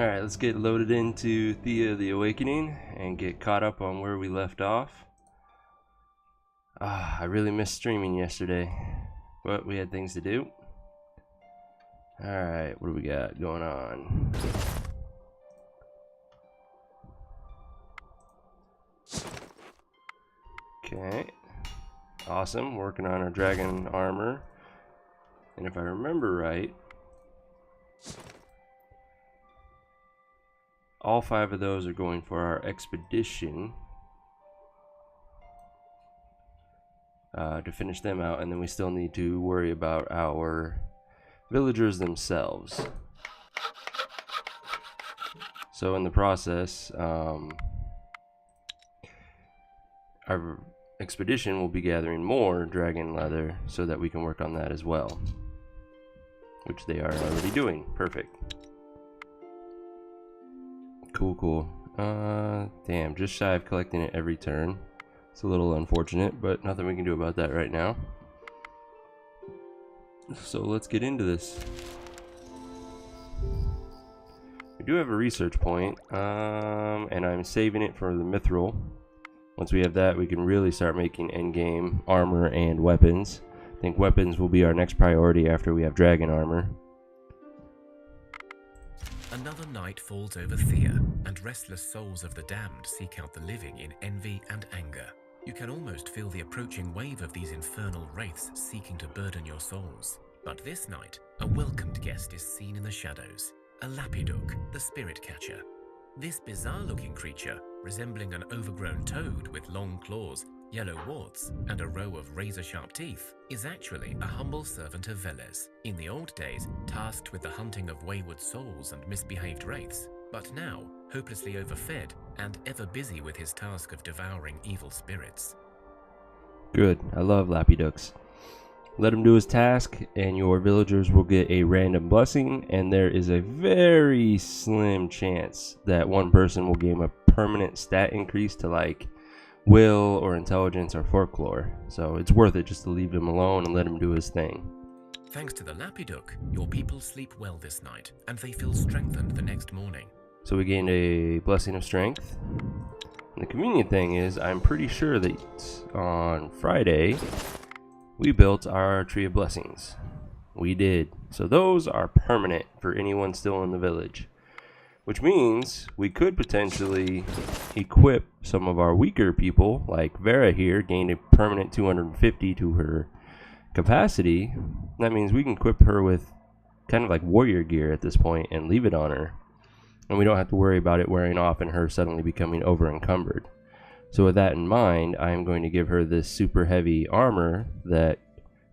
Alright, let's get loaded into Thea the Awakening and get caught up on where we left off. I really missed streaming yesterday, but we had things to do. Alright, what do we got going on? Okay, awesome, working on our dragon armor. And if I remember right, all 5 of those are going for our expedition to finish them out, and then we still need to worry about our villagers themselves. So in the process, our expedition will be gathering more dragon leather so that we can work on that as well, which they are already doing. Perfect. Cool. Damn, just shy of collecting it every turn. It's a little unfortunate, but nothing we can do about that right now. So let's get into this. We do have a research point, and I'm saving it for the mithril. Once we have that, we can really start making endgame armor and weapons. I think weapons will be our next priority after we have dragon armor. Another night falls over Thea, and restless souls of the damned seek out the living in envy and anger. You can almost feel the approaching wave of these infernal wraiths seeking to burden your souls. But this night, a welcomed guest is seen in the shadows, a lapidug, the spirit catcher. This bizarre-looking creature, resembling an overgrown toad with long claws, yellow warts, and a row of razor-sharp teeth, is actually a humble servant of Veles, in the old days tasked with the hunting of wayward souls and misbehaved wraiths, but now hopelessly overfed and ever busy with his task of devouring evil spirits. Good, I love lapidugs. Let him do his task, and your villagers will get a random blessing, and there is a very slim chance that one person will gain a permanent stat increase to like will or intelligence or folklore. So it's worth it just to leave him alone and let him do his thing. Thanks to the lapidug, your people sleep well this night, and they feel strengthened the next morning. So we gained a blessing of strength. And the convenient thing is, I'm pretty sure that on Friday we built our tree of blessings. We did. So those are permanent for anyone still in the village, which means we could potentially equip some of our weaker people, like Vera here gained a permanent 250 to her capacity. That means we can equip her with kind of like warrior gear at this point and leave it on her, and we don't have to worry about it wearing off and her suddenly becoming over encumbered. So with that in mind, I'm going to give her this super heavy armor that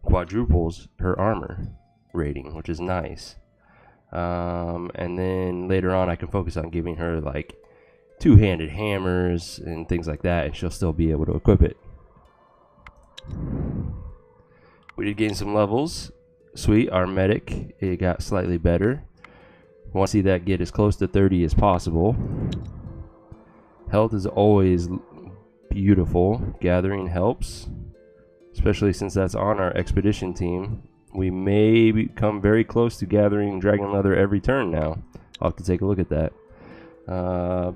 quadruples her armor rating, which is nice. And then later on I can focus on giving her like two-handed hammers and things like that, and she'll still be able to equip it. We did gain some levels. Sweet, our medic, it got slightly better. Want to see that get as close to 30 as possible. Health is always beautiful. Gathering helps, especially since that's on our expedition team. We may come very close to gathering dragon leather every turn now. I'll have to take a look at that.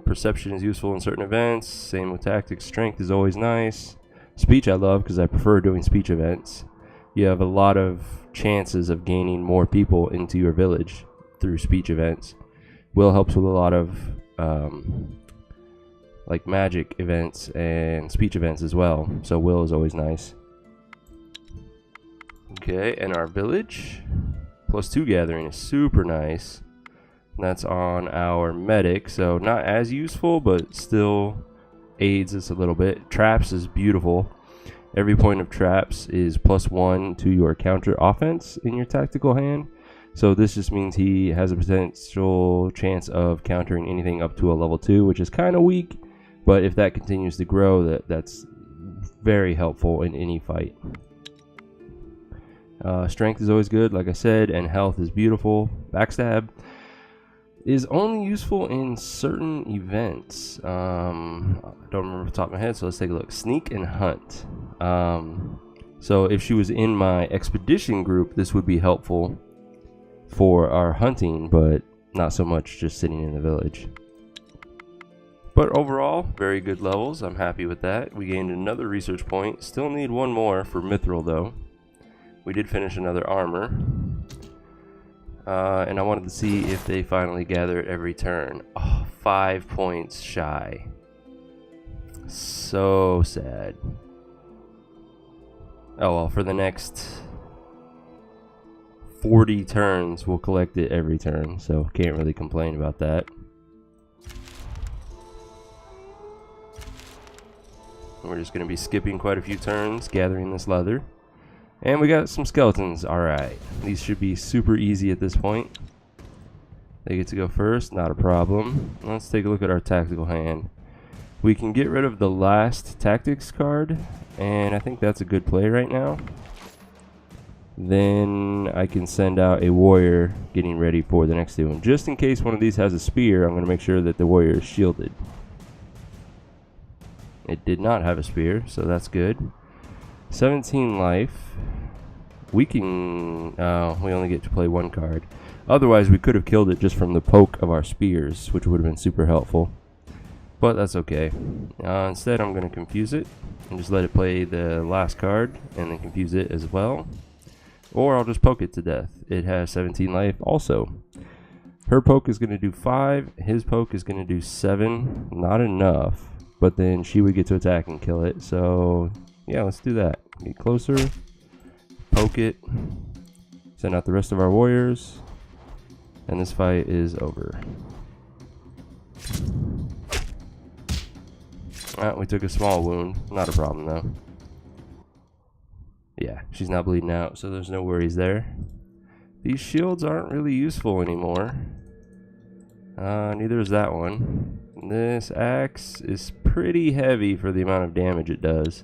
Perception is useful in certain events. Same with tactics. Strength is always nice. Speech I love because I prefer doing speech events. You have a lot of chances of gaining more people into your village through speech events. Will helps with a lot of like magic events and speech events as well. So will is always nice. Okay, and our village +2 gathering is super nice. And that's on our medic, so not as useful, but still aids us a little bit. Traps is beautiful. Every point of traps is +1 to your counter offense in your tactical hand. So this just means he has a potential chance of countering anything up to a level 2, which is kind of weak. But if that continues to grow, that's very helpful in any fight. Strength is always good, like I said, and health is beautiful. Backstab is only useful in certain events. I don't remember off the top of my head, so let's take a look. Sneak and hunt. So if she was in my expedition group, this would be helpful for our hunting, but not so much just sitting in the village. But overall, very good levels. I'm happy with that. We gained another research point. Still need one more for mithril though. We did finish another armor. And I wanted to see if they finally gather it every turn. Oh, 5 points shy. So sad. Oh well, for the next 40 turns, we'll collect it every turn. So can't really complain about that. We're just going to be skipping quite a few turns, gathering this leather. And we got some skeletons. Alright. These should be super easy at this point. They get to go first. Not a problem. Let's take a look at our tactical hand. We can get rid of the last tactics card. And I think that's a good play right now. Then I can send out a warrior getting ready for the next one. Just in case one of these has a spear, I'm going to make sure that the warrior is shielded. It did not have a spear, so that's good. 17 life. We can... we only get to play one card. Otherwise, we could have killed it just from the poke of our spears, which would have been super helpful. But that's okay. Instead, I'm going to confuse it and just let it play the last card and then confuse it as well. Or I'll just poke it to death. It has 17 life also. Her poke is going to do 5. His poke is going to do 7. Not enough. But then she would get to attack and kill it. So, yeah, let's do that. Get closer. Poke it. Send out the rest of our warriors. And this fight is over. We took a small wound. Not a problem, though. Yeah, she's not bleeding out, so there's no worries there. These shields aren't really useful anymore. Neither is that one. This axe is pretty heavy for the amount of damage it does.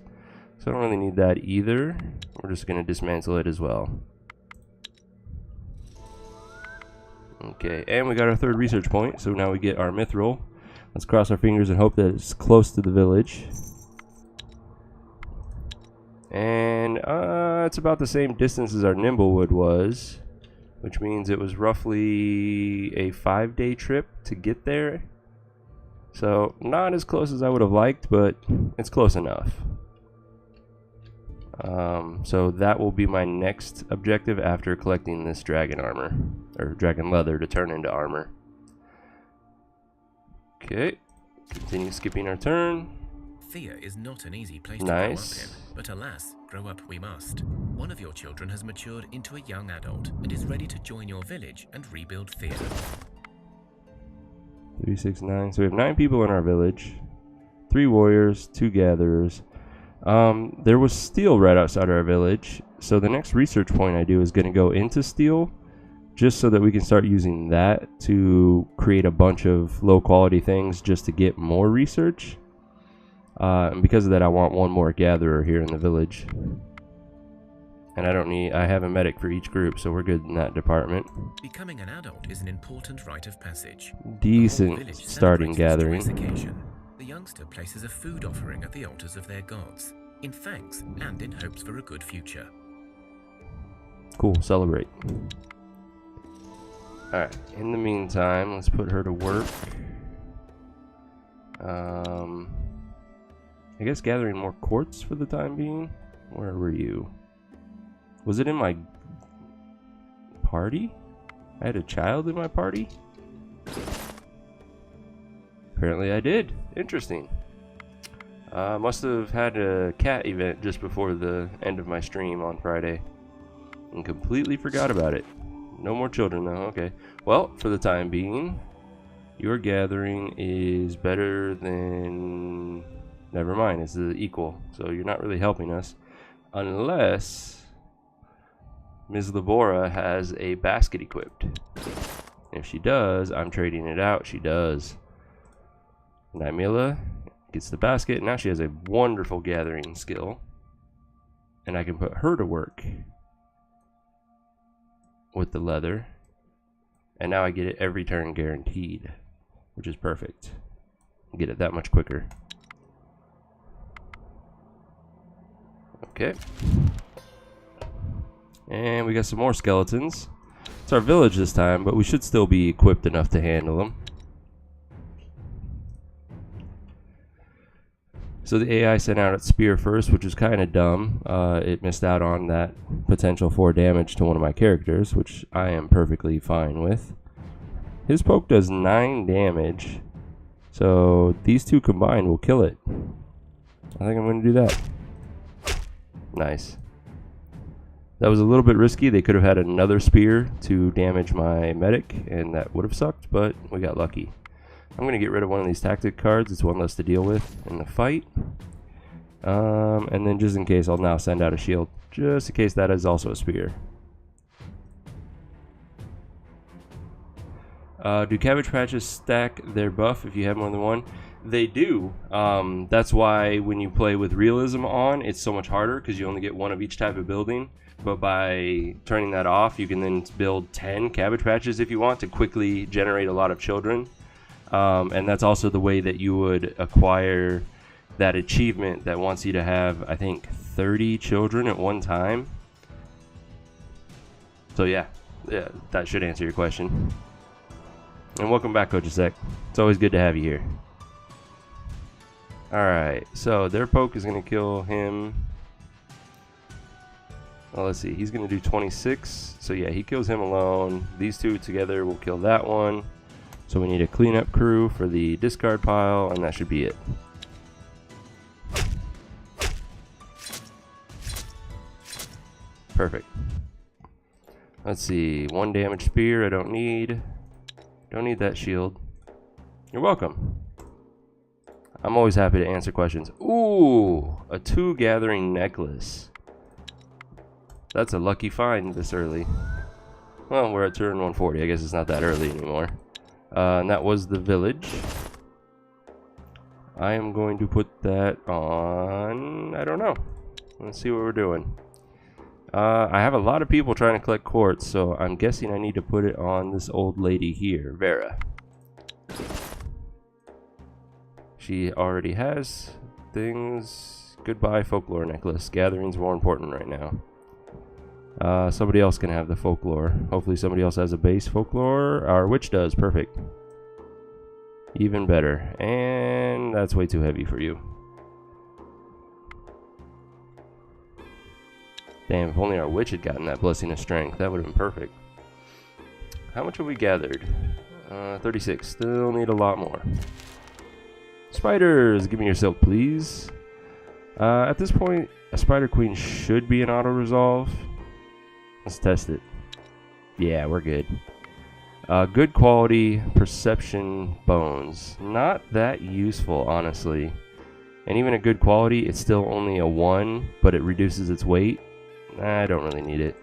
So I don't really need that either. We're just going to dismantle it as well. Okay, and we got our third research point, so now we get our mithril. Let's cross our fingers and hope that it's close to the village. And it's about the same distance as our Nimblewood was, which means it was roughly a 5-day trip to get there. So not as close as I would have liked, but it's close enough. So that will be my next objective after collecting this dragon armor, or dragon leather to turn into armor. Okay, continue skipping our turn. Thea is not an easy place to grow up in, but alas, grow up we must. One of your children has matured into a young adult and is ready to join your village and rebuild Thea. 3, 6, 9. So we have 9 people in our village. 3 warriors, 2 gatherers. There was steel right outside our village. So the next research point I do is going to go into steel, just so that we can start using that to create a bunch of low quality things just to get more research. And because of that, I want one more gatherer here in the village. And I have a medic for each group, so we're good in that department. Becoming an adult is an important rite of passage. Decent starting gathering. The youngster places a food offering at the altars of their gods, in thanks and in hopes for a good future. Cool, celebrate. Alright, in the meantime, let's put her to work. I guess gathering more quartz for the time being. Where were you? Was it in my party? I had a child in my party? Apparently I did. Interesting. Must have had a cat event just before the end of my stream on Friday and completely forgot about it. No more children though. Okay. Well, for the time being, your gathering is better than... Never mind, it's the equal. So you're not really helping us. Unless Ms. Labora has a basket equipped. If she does, I'm trading it out. She does. Nymila gets the basket. Now she has a wonderful gathering skill. And I can put her to work with the leather. And now I get it every turn guaranteed, which is perfect. Get it that much quicker. Okay. And we got some more skeletons. It's our village this time, but we should still be equipped enough to handle them. So the AI sent out its spear first, which was kind of dumb. It missed out on that potential 4 damage to one of my characters, which I am perfectly fine with. His poke does 9 damage, so these two combined will kill it. I think I'm going to do that. Nice. That was a little bit risky. They could have had another spear to damage my medic, and that would have sucked, but we got lucky. I'm going to get rid of one of these tactic cards. It's one less to deal with in the fight. And then just in case, I'll now send out a shield. Just in case that is also a spear. Do cabbage patches stack their buff if you have more than one? They do. That's why when you play with realism on, it's so much harder because you only get one of each type of building. But by turning that off, you can then build 10 cabbage patches if you want to quickly generate a lot of children. And that's also the way that you would acquire that achievement that wants you to have, I think, 30 children at one time. So yeah, that should answer your question. And welcome back, Coach Sec. It's always good to have you here. Alright, so their poke is going to kill him. Well, let's see, he's going to do 26. So yeah, he kills him alone. These two together will kill that one. So we need a cleanup crew for the discard pile, and that should be it. Perfect. Let's see, 1 damage spear I don't need. Don't need that shield. You're welcome. I'm always happy to answer questions. Ooh, a 2 gathering necklace. That's a lucky find this early. Well, we're at turn 140. I guess it's not that early anymore. And that was the village. I am going to put that on, I don't know. Let's see what we're doing. I have a lot of people trying to collect quartz, so I'm guessing I need to put it on this old lady here, Vera. She already has things. Goodbye, folklore necklace. Gathering's more important right now. Somebody else can have the folklore. Hopefully somebody else has a base folklore. Our witch does. Perfect. Even better. And that's way too heavy for you. Damn, if only our witch had gotten that blessing of strength, that would have been perfect. How much have we gathered? 36. Still need a lot more. Spiders, give me your silk, please. At this point, a spider queen should be an auto-resolve. Let's test it. Yeah, we're good. Good quality perception bones. Not that useful, honestly. And even a good quality, it's still only a 1, but it reduces its weight. I don't really need it.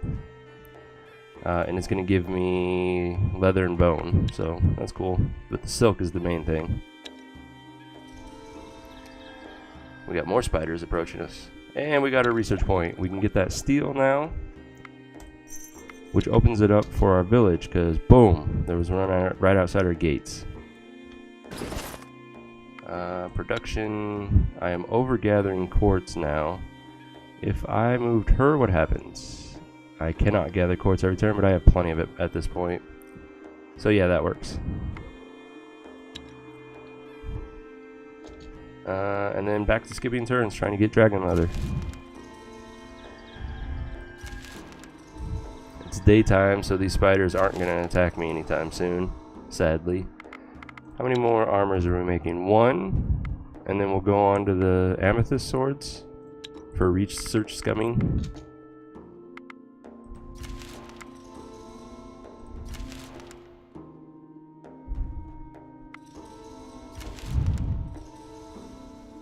And it's going to give me leather and bone, so that's cool. But the silk is the main thing. We got more spiders approaching us. And we got a research point. We can get that steel now, which opens it up for our village, because boom, there was one right outside our gates. Production. I am over gathering quartz now. If I moved her, what happens? I cannot gather quartz every turn, but I have plenty of it at this point. So yeah, that works. And then back to skipping turns, trying to get dragon leather. It's daytime, so these spiders aren't going to attack me anytime soon, sadly. How many more armors are we making? 1, and then we'll go on to the amethyst swords for research scumming.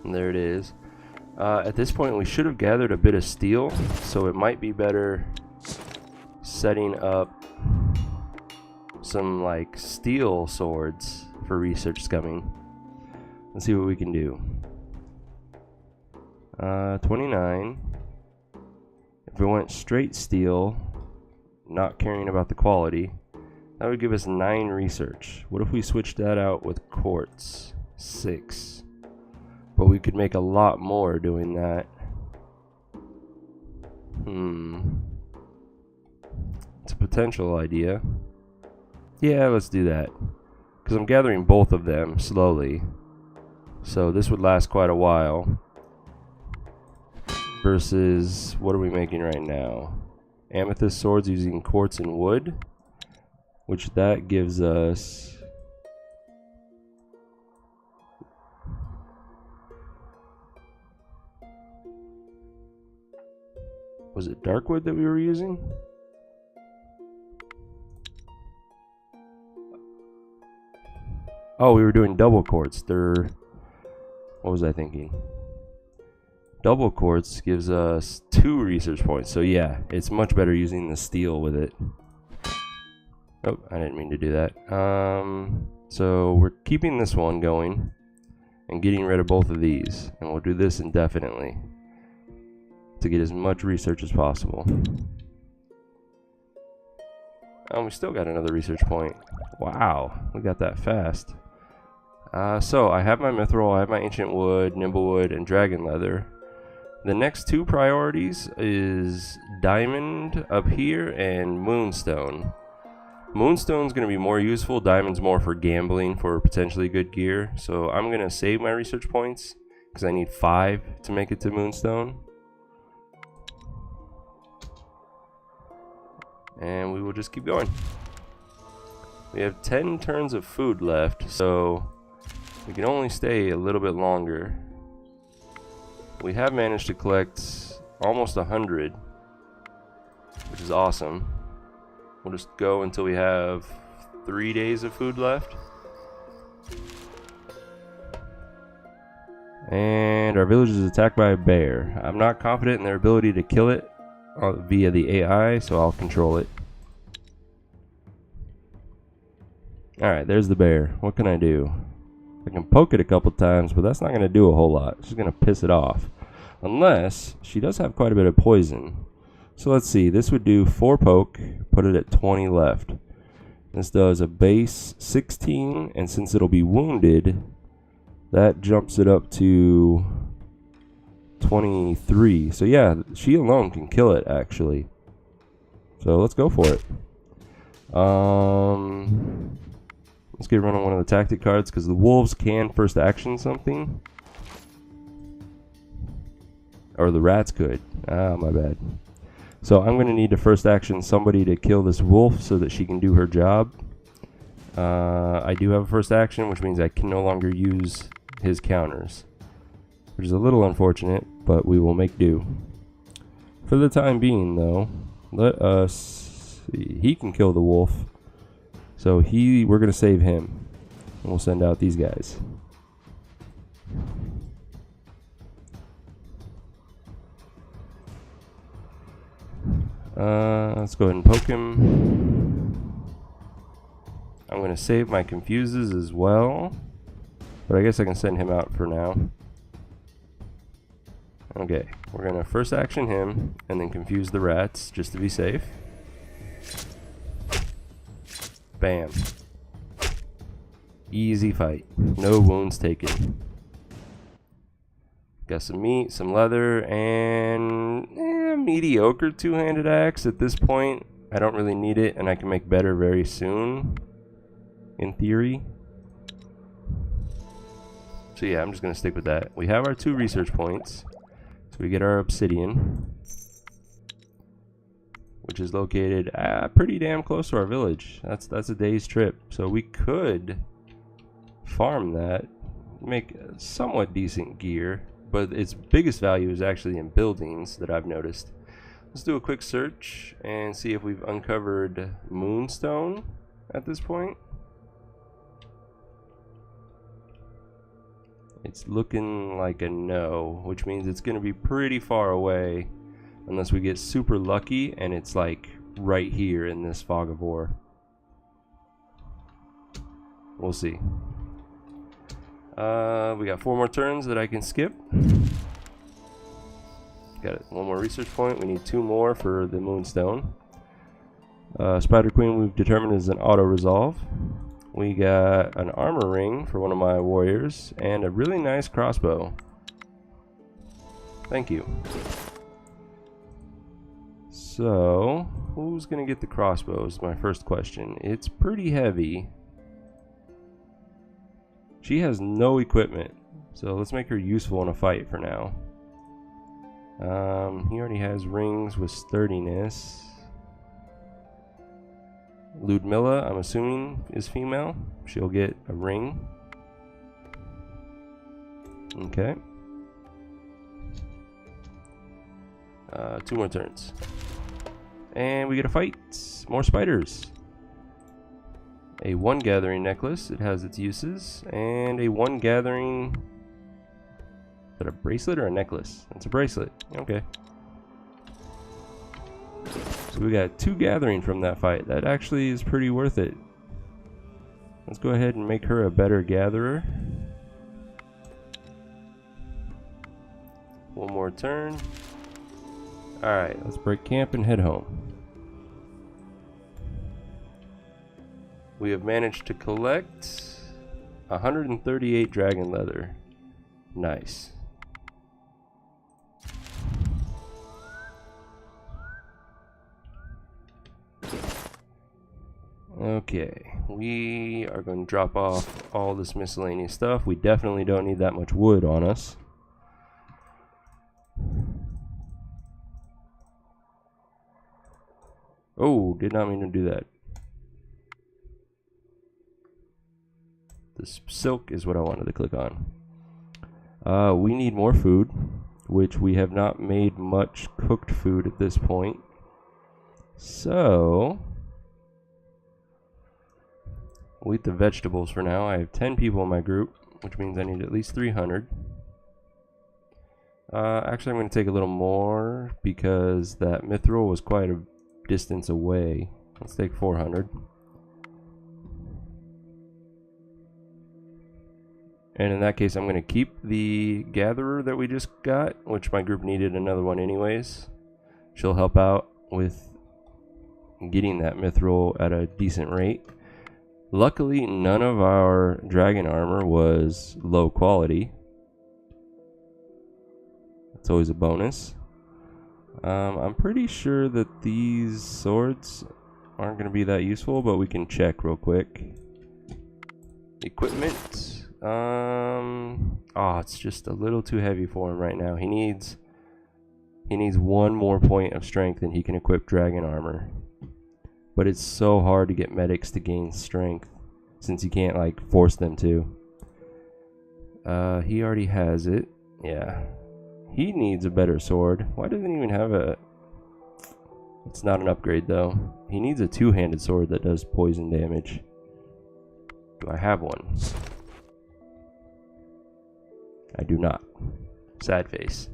And there it is. At this point, we should have gathered a bit of steel, so it might be better setting up some like steel swords for research scumming. Let's see what we can do. 29. If we went straight steel, not caring about the quality, that would give us 9 research. What if we switched that out with quartz? 6. But we could make a lot more doing that. It's a potential idea. Yeah, let's do that. Because I'm gathering both of them slowly. So this would last quite a while. Versus, what are we making right now? Amethyst swords using quartz and wood. Which that gives us... Was it dark wood that we were using? Oh, we were doing double quartz. What was I thinking? Double quartz gives us 2 research points. So yeah, it's much better using the steel with it. Oh, I didn't mean to do that. So we're keeping this one going and getting rid of both of these. And we'll do this indefinitely to get as much research as possible. Oh, we still got another research point. Wow, we got that fast. So I have my mithril, I have my ancient wood, nimblewood, and dragon leather. The next 2 priorities is diamond up here and moonstone. Moonstone's going to be more useful, diamond's more for gambling for potentially good gear. So I'm going to save my research points because I need 5 to make it to moonstone. And we will just keep going. We have 10 turns of food left, so we can only stay a little bit longer. We have managed to collect almost 100, which is awesome. We'll just go until we have 3 days of food left. And our village is attacked by a bear. I'm not confident in their ability to kill it via the AI, so I'll control it. Alright, there's the bear. What can I do? I can poke it a couple times, but that's not going to do a whole lot. It's just going to piss it off. Unless she does have quite a bit of poison. So let's see. This would do 4 poke, put it at 20 left. This does a base 16, and since it'll be wounded, that jumps it up to 23. So yeah, she alone can kill it actually. So let's go for it. Let's get run on one of the tactic cards because the wolves can first action something. Or the rats could. Ah, my bad. So I'm going to need to first action somebody to kill this wolf so that she can do her job. I do have a first action, which means I can no longer use his counters. Which is a little unfortunate, but we will make do. For the time being, though, let us see. He can kill the wolf. So we're going to save him. And we'll send out these guys. Let's go ahead and poke him. I'm going to save my confuses as well. But I guess I can send him out for now. Okay, we're going to first action him and then confuse the rats just to be safe. Bam. Easy fight. No wounds taken. Got some meat, some leather, and mediocre two-handed axe at this point. I don't really need it, and I can make better very soon, in theory. So yeah, I'm just going to stick with that. We have our 2 research points. So we get our obsidian, which is located pretty damn close to our village. That's a day's trip. So we could farm that, make somewhat decent gear, but its biggest value is actually in buildings that I've noticed. Let's do a quick search and see if we've uncovered moonstone at this point. It's looking like a no, which means it's going to be pretty far away unless we get super lucky and it's like right here in this fog of war. We'll see. We got 4 more turns that I can skip. Got 1 more research point. We need 2 more for the moonstone. Spider Queen we've determined is an auto resolve. We got an armor ring for one of my warriors and a really nice crossbow. Thank you. So, who's gonna get the crossbow is my first question. It's pretty heavy. She has no equipment, so let's make her useful in a fight for now. He already has rings with sturdiness. Ludmilla, I'm assuming, is female. She'll get a ring. Okay. 2 more turns. And we get a fight. More spiders. A 1 gathering necklace. It has its uses. And a 1 gathering... Is that a bracelet or a necklace? It's a bracelet. Okay. So we got 2 gathering from that fight. That actually is pretty worth it. Let's go ahead and make her a better gatherer. 1 more turn. Alright, let's break camp and head home. We have managed to collect 138 dragon leather. Nice. Okay, we are going to drop off all this miscellaneous stuff. We definitely don't need that much wood on us. Oh, did not mean to do that. This silk is what I wanted to click on. We need more food, which we have not made much cooked food at this point. So, we'll eat the vegetables for now. I have 10 people in my group, which means I need at least 300. Actually, I'm going to take a little more because that mithril was quite a distance away. Let's take 400. And in that case, I'm going to keep the gatherer that we just got, which my group needed another one anyways. She'll help out with getting that mithril at a decent rate. Luckily, none of our dragon armor was low quality. It's always a bonus. I'm pretty sure that these swords aren't going to be that useful, but we can check real quick. Equipment. Oh, it's just a little too heavy for him right now. He needs 1 more point of strength and he can equip dragon armor. But it's so hard to get medics to gain strength since you can't like force them to. He already has it. Yeah. He needs a better sword. Why doesn't he even have a... It's not an upgrade though. He needs a 2-handed sword that does poison damage. Do I have one? I do not. Sad face.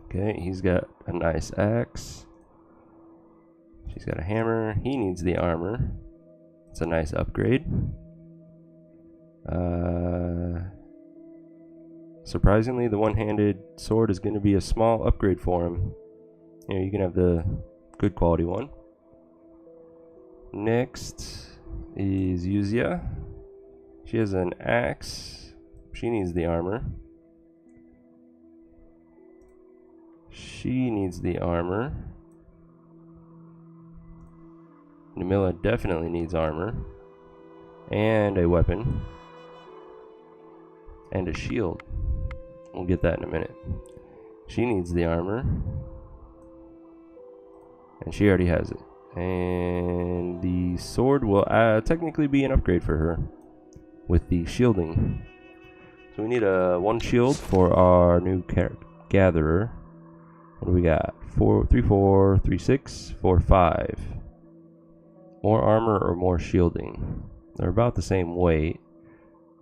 Okay, he's got a nice axe. She's got a hammer. He needs the armor. It's a nice upgrade. Surprisingly, the 1-handed sword is going to be a small upgrade for him. Here, you can have the good quality one. Next is Yuzia. She has an axe. She needs the armor. She needs the armor. Namilla definitely needs armor. And a weapon. And a shield. We'll get that in a minute. She needs the armor. And she already has it. And the sword will technically be an upgrade for her with the shielding. So we need a 1 shield for our new gatherer. What do we got? 3, 4, 3, 6, 4, 5. More armor or more shielding? They're about the same weight.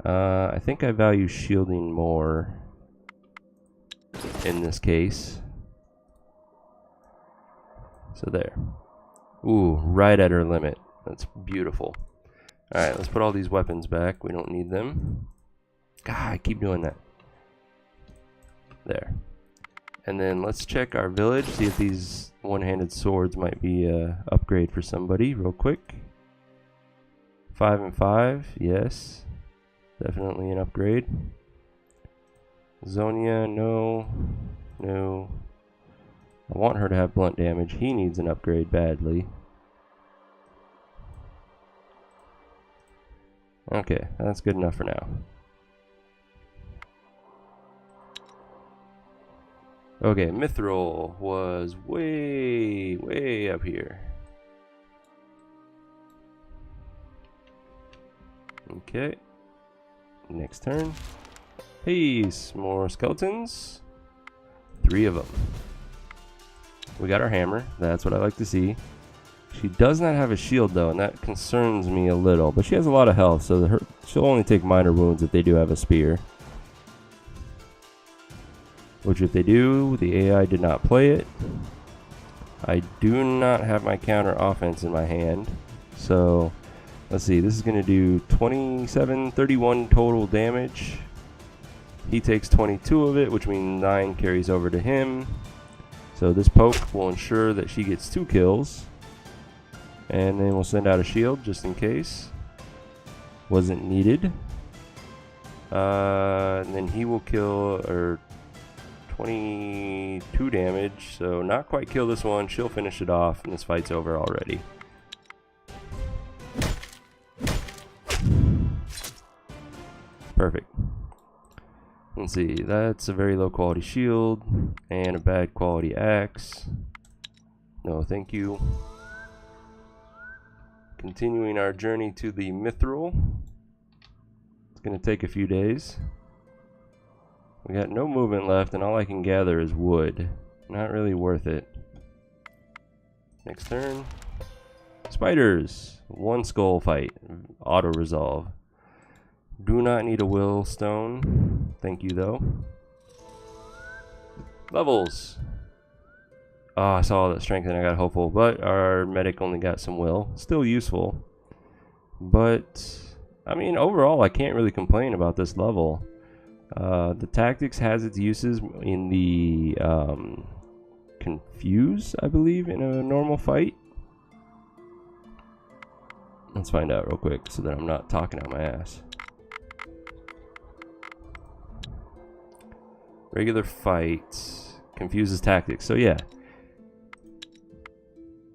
I think I value shielding more in this case. So there. Ooh, right at her limit. That's beautiful. Alright, let's put all these weapons back. We don't need them. God, I keep doing that. There. And then let's check our village, see if these 1-handed swords might be an upgrade for somebody real quick. 5 and 5, yes. Definitely an upgrade. Zonia, no. No. I want her to have blunt damage. He needs an upgrade badly. Okay, that's good enough for now. Okay, Mithril was way up here. Okay. Next turn. Hey, some more skeletons. 3 of them. We got our hammer. That's what I like to see. She does not have a shield though, and that concerns me a little. But she has a lot of health, so she'll only take minor wounds if they do have a spear. Which if they do, the AI did not play it. I do not have my counter offense in my hand. So, let's see. This is going to do 27, 31 total damage. He takes 22 of it, which means 9 carries over to him. So this poke will ensure that she gets 2 kills. And then we'll send out a shield just in case. Wasn't needed. And then he will kill, or 22 damage. So not quite kill this one. She'll finish it off, and this fight's over already. Perfect. Let's see, that's a very low quality shield and a bad quality axe. No, thank you. Continuing our journey to the Mithril. It's going to take a few days. We got no movement left, and all I can gather is wood. Not really worth it. Next turn. Spiders. 1 skull fight. Auto resolve. Do not need a will stone. Thank you though. Levels. Oh, I saw that strength and I got hopeful, but our medic only got some will. Still useful. But, I mean, overall, I can't really complain about this level. The tactics has its uses in the confuse, I believe, in a normal fight. Let's find out real quick so that I'm not talking out my ass. Regular fights confuses tactics. So yeah,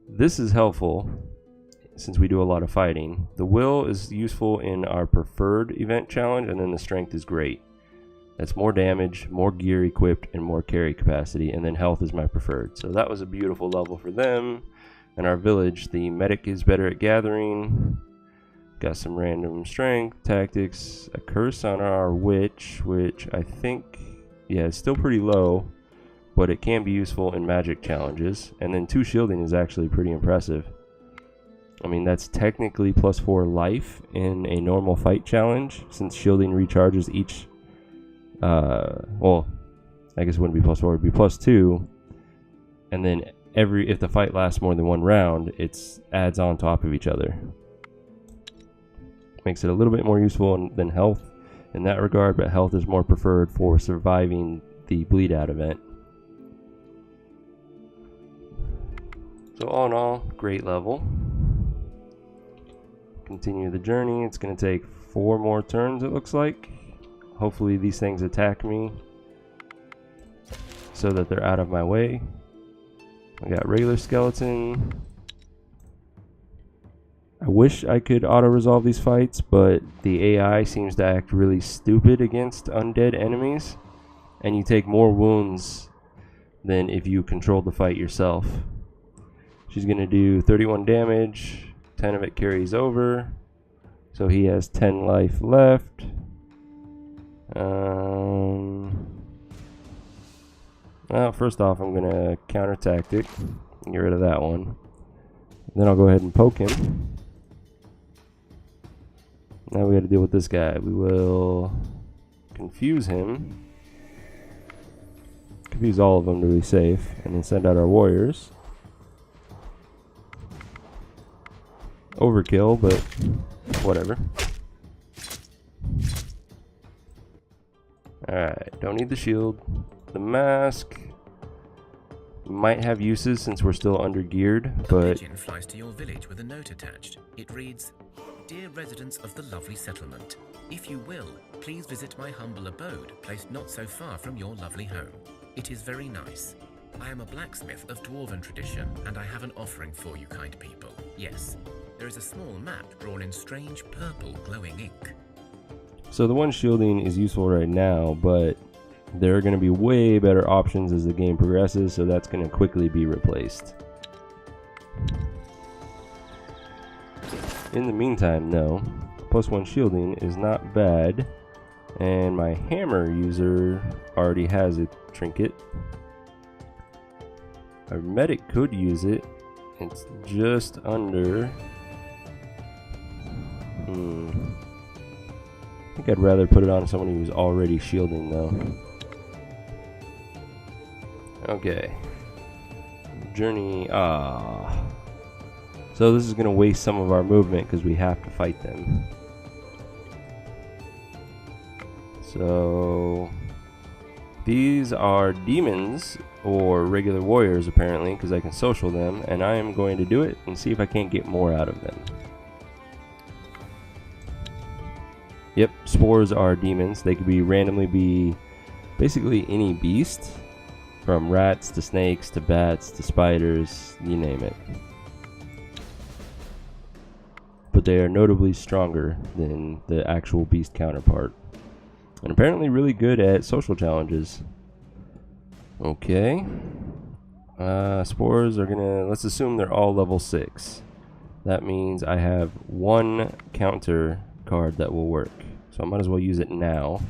this is helpful since we do a lot of fighting. The will is useful in our preferred event challenge, and then the strength is great. That's more damage, more gear equipped, and more carry capacity, and then health is my preferred. So that was a beautiful level for them. And our village, the medic is better at gathering. Got some random strength, tactics, a curse on our witch, which I think, yeah, it's still pretty low, but it can be useful in magic challenges. And then 2 shielding is actually pretty impressive. I mean, that's technically +4 life in a normal fight challenge, since shielding recharges each, well, I guess it wouldn't be +4, it would be +2. And then if the fight lasts more than 1 round, it adds on top of each other. Makes it a little bit more useful than health in that regard, but health is more preferred for surviving the bleed out event. So all in all, great level. Continue the journey. It's going to take 4 more turns, it looks like. Hopefully these things attack me so that they're out of my way. I got regular skeleton. I wish I could auto-resolve these fights, but the AI seems to act really stupid against undead enemies, and you take more wounds than if you controlled the fight yourself. She's going to do 31 damage, 10 of it carries over, so he has 10 life left. Well, first off, I'm going to counter tactic and get rid of that one. Then I'll go ahead and poke him. Now we got to deal with this guy. We will confuse him. Confuse all of them to be safe. And then send out our warriors. Overkill, but whatever. Alright, don't need the shield. The mask might have uses since we're still under geared, but... A pigeon flies to your village with a note attached. It reads, "Dear residents of the lovely settlement, if you will, please visit my humble abode, placed not so far from your lovely home. It is very nice. I am a blacksmith of dwarven tradition, and I have an offering for you, kind people. Yes, there is a small map drawn in strange purple glowing ink. So the one shielding is useful right now, but there are going to be way better options as the game progresses, so that's going to quickly be replaced. In the meantime, though, +1 shielding is not bad, and my hammer user already has a trinket. Our medic could use it. It's just under. I think I'd rather put it on someone who's already shielding, though. Okay. Journey. So this is going to waste some of our movement because we have to fight them. So these are demons or regular warriors apparently, because I can social them, and I am going to do it and see if I can't get more out of them. Yep, spores are demons. They could randomly be basically any beast, from rats to snakes to bats to spiders, you name it. But they are notably stronger than the actual beast counterpart, and apparently really good at social challenges. Okay. Spores are gonna, let's assume they're all level 6. That means I have one counter card that will work. So I might as well use it now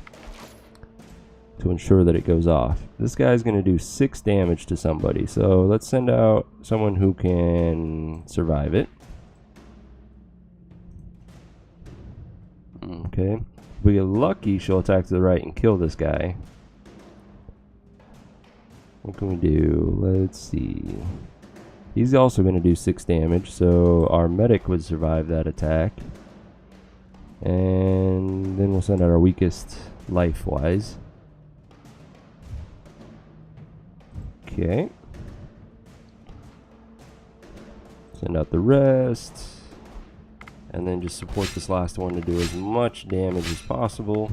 to ensure that it goes off. This guy's gonna do 6 damage to somebody. So let's send out someone who can survive it. Okay. If we get lucky, she'll attack to the right and kill this guy. What can we do? Let's see. He's also going to do 6 damage, so our medic would survive that attack. And then we'll send out our weakest life-wise. Okay. Send out the rest. And then just support this last one to do as much damage as possible.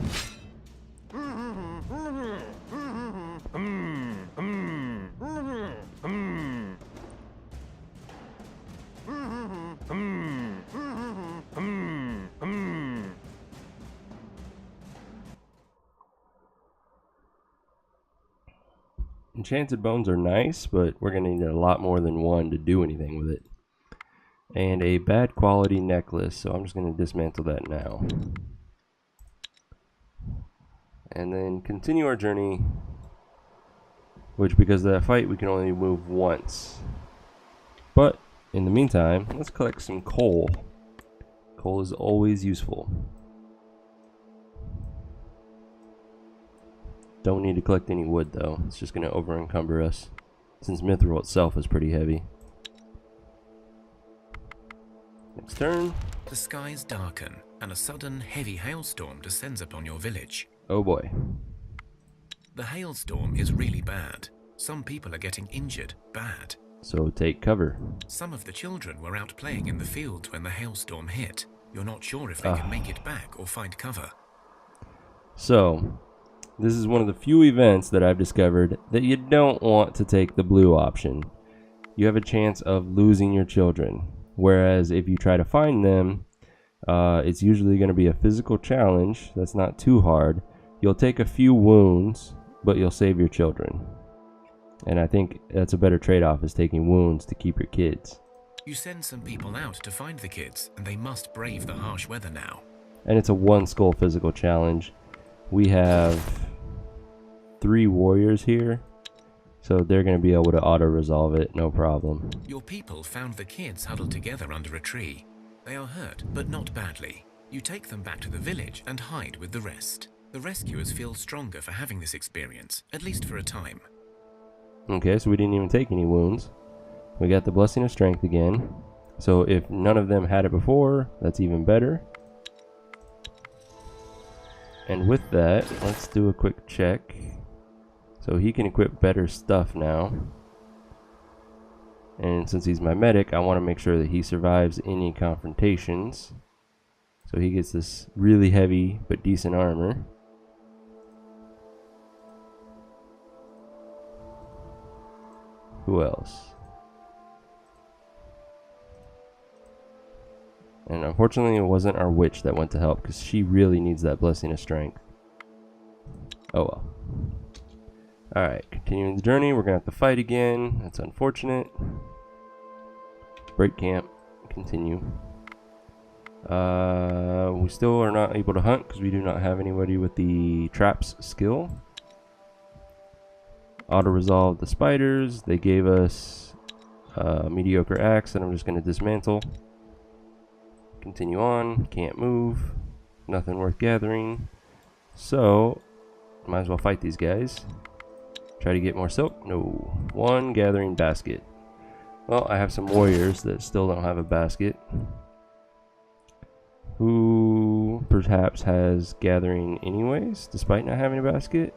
Enchanted bones are nice, but we're going to need a lot more than one to do anything with it. And a bad quality necklace, so I'm just going to dismantle that now. And then continue our journey, which because of that fight we can only move once. But in the meantime, let's collect some coal. Coal is always useful. Don't need to collect any wood though, it's just going to over encumber us, since Mithril itself is pretty heavy. Next turn. The skies darken, and a sudden heavy hailstorm descends upon your village. Oh boy. The hailstorm is really bad. Some people are getting injured bad. So take cover. Some of the children were out playing in the fields when the hailstorm hit. You're not sure if they can make it back or find cover. So, this is one of the few events that I've discovered that you don't want to take the blue option. You have a chance of losing your children. Whereas if you try to find them, it's usually going to be a physical challenge that's not too hard. You'll take a few wounds, but you'll save your children. And I think that's a better trade-off, is taking wounds to keep your kids. You send some people out to find the kids, and they must brave the harsh weather now. And it's a 1 skull physical challenge. We have 3 warriors here, so they're going to be able to auto-resolve it, no problem. Your people found the kids huddled together under a tree. They are hurt, but not badly. You take them back to the village and hide with the rest. The rescuers feel stronger for having this experience, at least for a time. Okay, so we didn't even take any wounds. We got the blessing of strength again. So if none of them had it before, that's even better. And with that, let's do a quick check. So he can equip better stuff now. And since he's my medic, I want to make sure that he survives any confrontations. So he gets this really heavy but decent armor. Who else? And unfortunately, it wasn't our witch that went to help because she really needs that blessing of strength. Oh well. Alright, continuing the journey. We're going to have to fight again. That's unfortunate. Break camp. Continue. We still are not able to hunt because we do not have anybody with the traps skill. Auto-resolve the spiders. They gave us a mediocre axe that I'm just going to dismantle. Continue on. Can't move. Nothing worth gathering. So, might as well fight these guys. Try to get more silk. No. One gathering basket. Well, I have some warriors that still don't have a basket. Who perhaps has gathering anyways, despite not having a basket?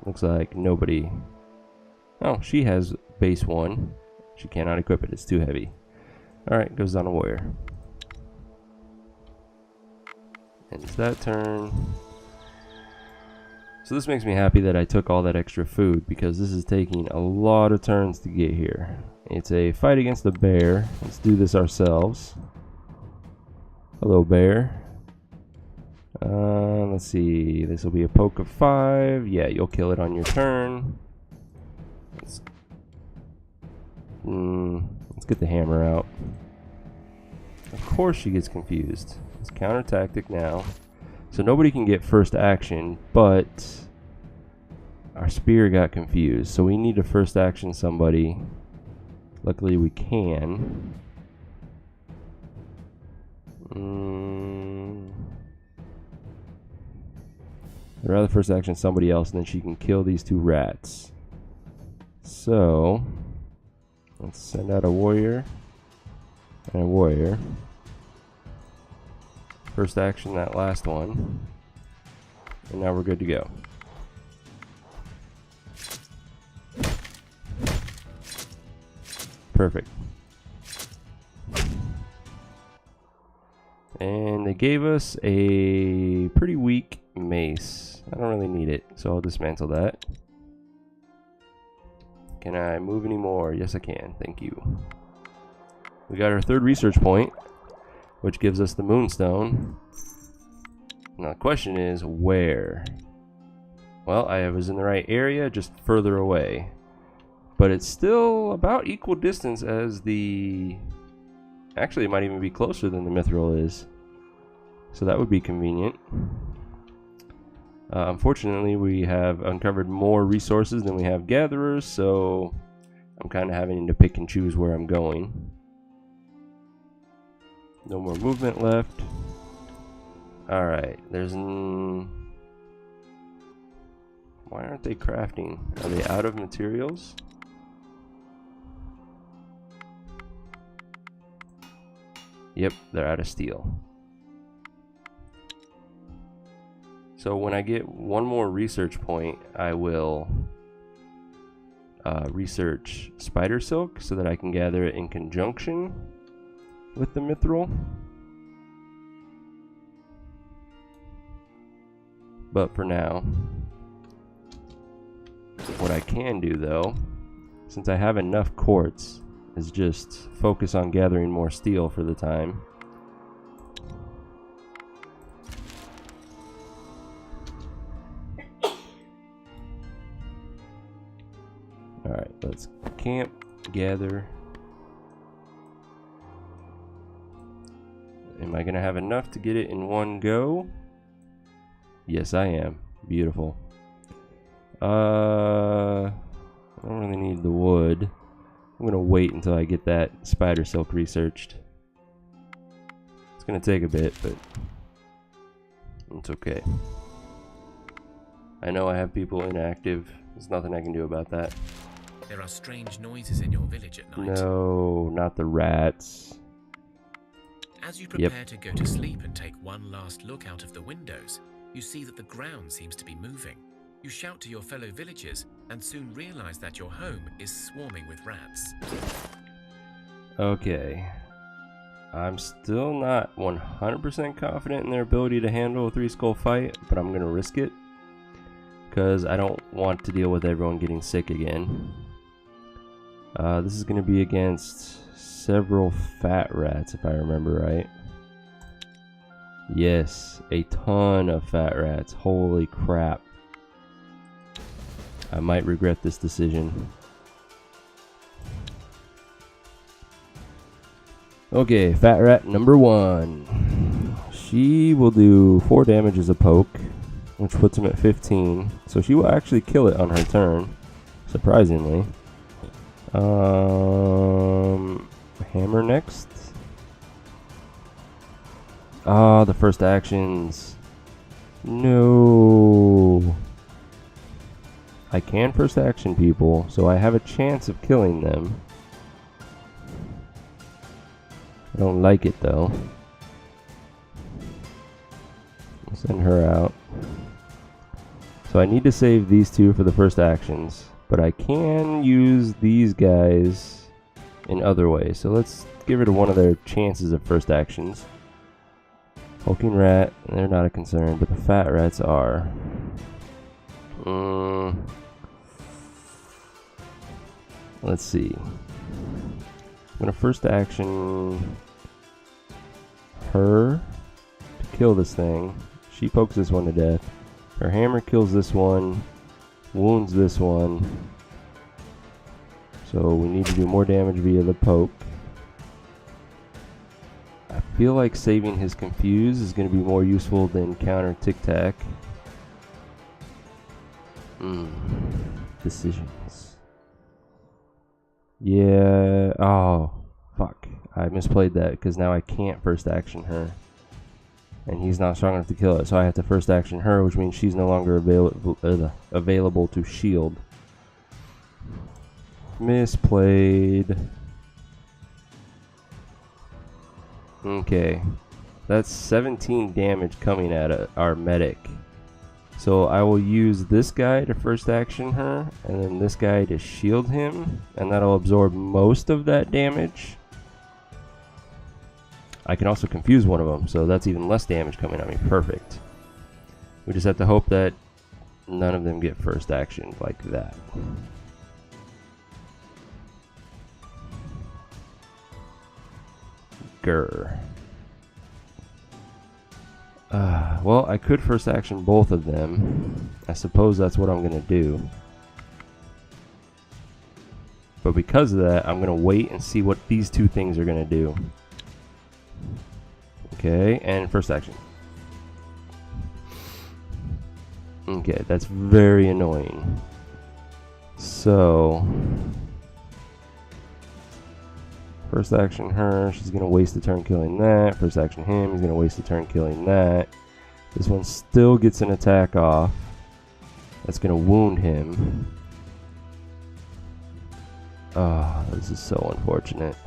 Looks like nobody. Oh, she has base 1. She cannot equip it. It's too heavy. Alright, goes on a warrior. And it's that turn. So this makes me happy that I took all that extra food because this is taking a lot of turns to get here. It's a fight against the bear. Let's do this ourselves. Hello, bear. Let's see. This will be a poke of 5. Yeah, you'll kill it on your turn. Let's get the hammer out. Of course she gets confused. It's counter tactic now. So nobody can get first action, but our spear got confused. So we need to first action somebody. Luckily we can. I'd rather first action somebody else and then she can kill these 2 rats. So let's send out a warrior and a warrior. First action that last one. And now we're good to go. Perfect. And they gave us a pretty weak mace. I don't really need it, so I'll dismantle that. Can I move any more? Yes, I can. Thank you. We got our 3rd research point, which gives us the moonstone. Now the question is, where? Well, I was in the right area, just further away. But it's still about equal distance as the... Actually, it might even be closer than the mithril is. So that would be convenient. Unfortunately, we have uncovered more resources than we have gatherers, so I'm kind of having to pick and choose where I'm going. No more movement left. Alright, there's... Why aren't they crafting? Are they out of materials? Yep, they're out of steel. So when I get one more research point, I will research spider silk so that I can gather it in conjunction with the mithril. But for now, what I can do though, since I have enough quartz, is just focus on gathering more steel for the time. Alright, let's camp, gather. Am I gonna have enough to get it in one go? Yes, I am. Beautiful. I don't really need the wood. I'm gonna wait until I get that spider silk researched. It's gonna take a bit, but it's okay. I know I have people inactive. There's nothing I can do about that. There are strange noises in your village at night. No, not the rats. As you prepare to go to sleep and take one last look out of the windows, you see that the ground seems to be moving. You shout to your fellow villagers and soon realize that your home is swarming with rats. Okay. I'm still not 100% confident in their ability to handle a 3-skull fight, but I'm going to risk it. Because I don't want to deal with everyone getting sick again. This is going to be against several fat rats, if I remember right. Yes, a ton of fat rats. Holy crap. I might regret this decision. Okay, fat rat number 1. She will do 4 damage as a poke, which puts him at 15. So she will actually kill it on her turn, surprisingly. Hammer next. Ah, the first actions. No. I can first action people, so I have a chance of killing them. I don't like it though. I'll send her out. So I need to save these two for the first actions, but I can use these guys in other ways. So let's get rid of one of their chances of first actions. Hulking rat, they're not a concern, but the fat rats are. Let's see. I'm gonna first action her to kill this thing. She pokes this one to death. Her hammer kills this one, wounds this one. So we need to do more damage via the poke. I feel like saving his confuse is going to be more useful than counter tic tac. Decisions. Yeah. Oh, fuck. I misplayed that because now I can't first action her. And he's not strong enough to kill it. So I have to first action her, which means she's no longer available to shield. Misplayed. Okay. That's 17 damage coming at our medic. So I will use this guy to first action her, and then this guy to shield him, and that'll absorb most of that damage. I can also confuse one of them, so that's even less damage coming at me. Perfect. We just have to hope that none of them get first action like that. Grr. Well, I could first action both of them. I suppose that's what I'm going to do. But because of that, I'm going to wait and see what these two things are going to do. Okay, and first action. Okay, that's very annoying. So, first action her, she's going to waste a turn killing that. First action him, he's going to waste a turn killing that. This one still gets an attack off. That's going to wound him. Oh, this is so unfortunate.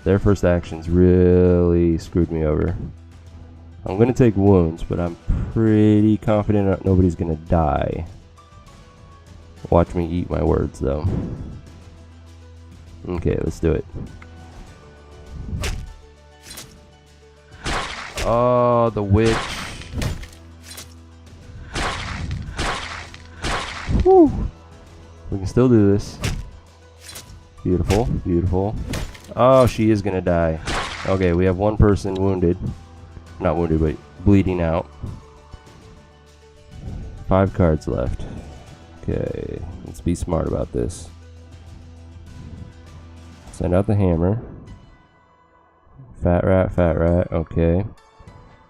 Their first actions really screwed me over. I'm going to take wounds, but I'm pretty confident that nobody's going to die. Watch me eat my words, though. Okay, let's do it. Oh, the witch. Whew. We can still do this. Beautiful, beautiful. Oh, she is gonna die. Okay, we have one person wounded. Not wounded, but bleeding out. 5 cards left. Okay, let's be smart about this. Send out the hammer. Fat rat, okay.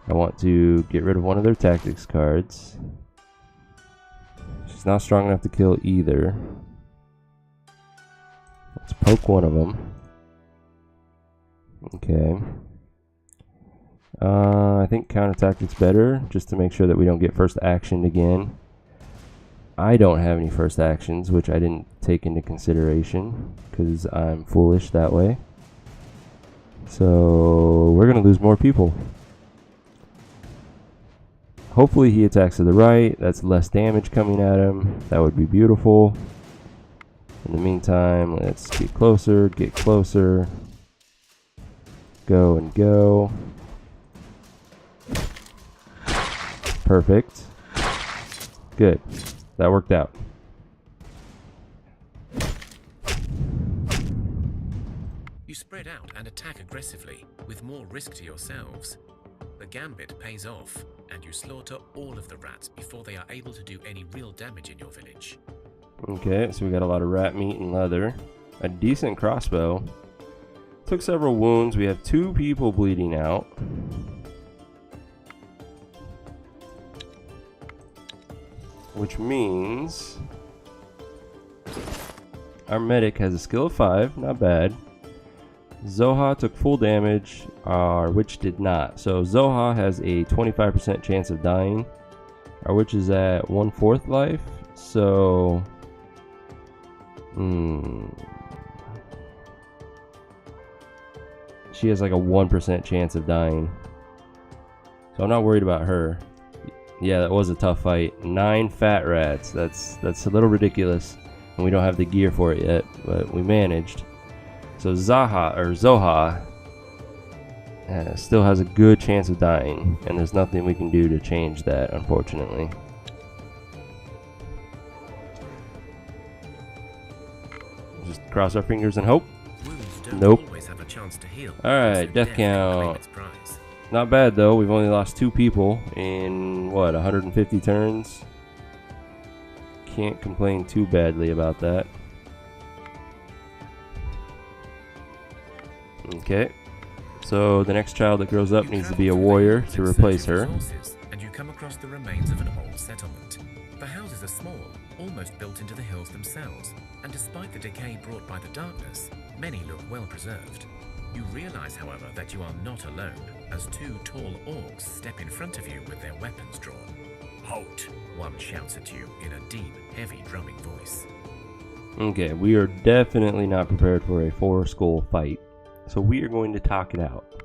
I want to get rid of one of their tactics cards. She's not strong enough to kill either. Let's poke one of them. Okay. I think counter tactics better, just to make sure that we don't get first actioned again. I don't have any first actions, which I didn't take into consideration, because I'm foolish that way. So, we're going to lose more people. Hopefully he attacks to the right. That's less damage coming at him. That would be beautiful. In the meantime, let's get closer, get closer. Go and go. Perfect. good. That worked out. You spread out and attack aggressively, with more risk to yourselves. The gambit pays off, and you slaughter all of the rats before they are able to do any real damage in your village. Okay, so we got a lot of rat meat and leather. A decent crossbow. Took several wounds. We have 2 people bleeding out. Which means our medic has a skill of 5, not bad. Zoha took full damage, our witch did not. So Zoha has a 25% chance of dying. Our witch is at 1/4 life, so she has like a 1% chance of dying. So I'm not worried about her. Yeah, that was a tough fight. 9 fat rats. That's a little ridiculous, and we don't have the gear for it yet, but we managed. So Zoha still has a good chance of dying, and there's nothing we can do to change that, unfortunately. Just cross our fingers and hope. Wounds don't Nope. always have a chance to heal. Alright, so death death can claim count. its prize. Not bad though. We've only lost 2 people in what, 150 turns. Can't complain too badly about that. Okay, so the next child that grows up You needs to travel be a through the warrior hills to in search replace of her. resources, and you come across the remains of an old settlement. The houses are small, almost built into the hills themselves, and despite the decay brought by the darkness, many look well preserved. You realize, however, that you are not alone, as 2 tall orcs step in front of you with their weapons drawn. "Halt!" one shouts at you in a deep, heavy drumming voice. Okay, we are definitely not prepared for a 4-skull fight, so we are going to talk it out.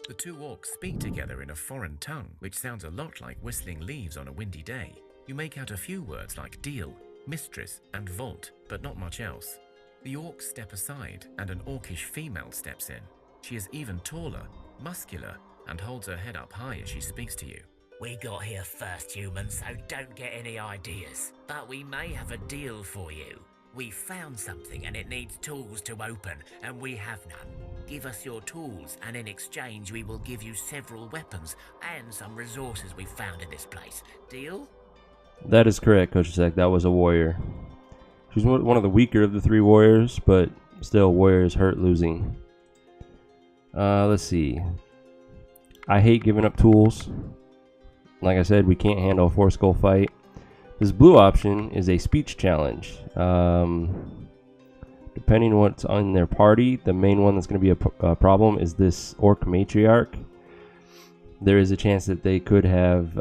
The 2 orcs speak together in a foreign tongue, which sounds a lot like whistling leaves on a windy day. You make out a few words like deal, mistress, and vault, but not much else. The orcs step aside, and an orcish female steps in. She is even taller, muscular, and holds her head up high as she speaks to you. "We got here first, humans, so don't get any ideas. But we may have a deal for you. We found something and it needs tools to open, and we have none. Give us your tools, and in exchange we will give you several weapons and some resources we found in this place. Deal?" That is correct, Coach Sek. That was a warrior. She's one of the weaker of the 3 warriors, but still, warriors hurt losing. Let's see. I hate giving up tools. Like I said, we can't handle a 4-skull fight. This blue option is a speech challenge. Depending on what's on their party, the main one that's going to be a problem is this orc matriarch. There is a chance that they could have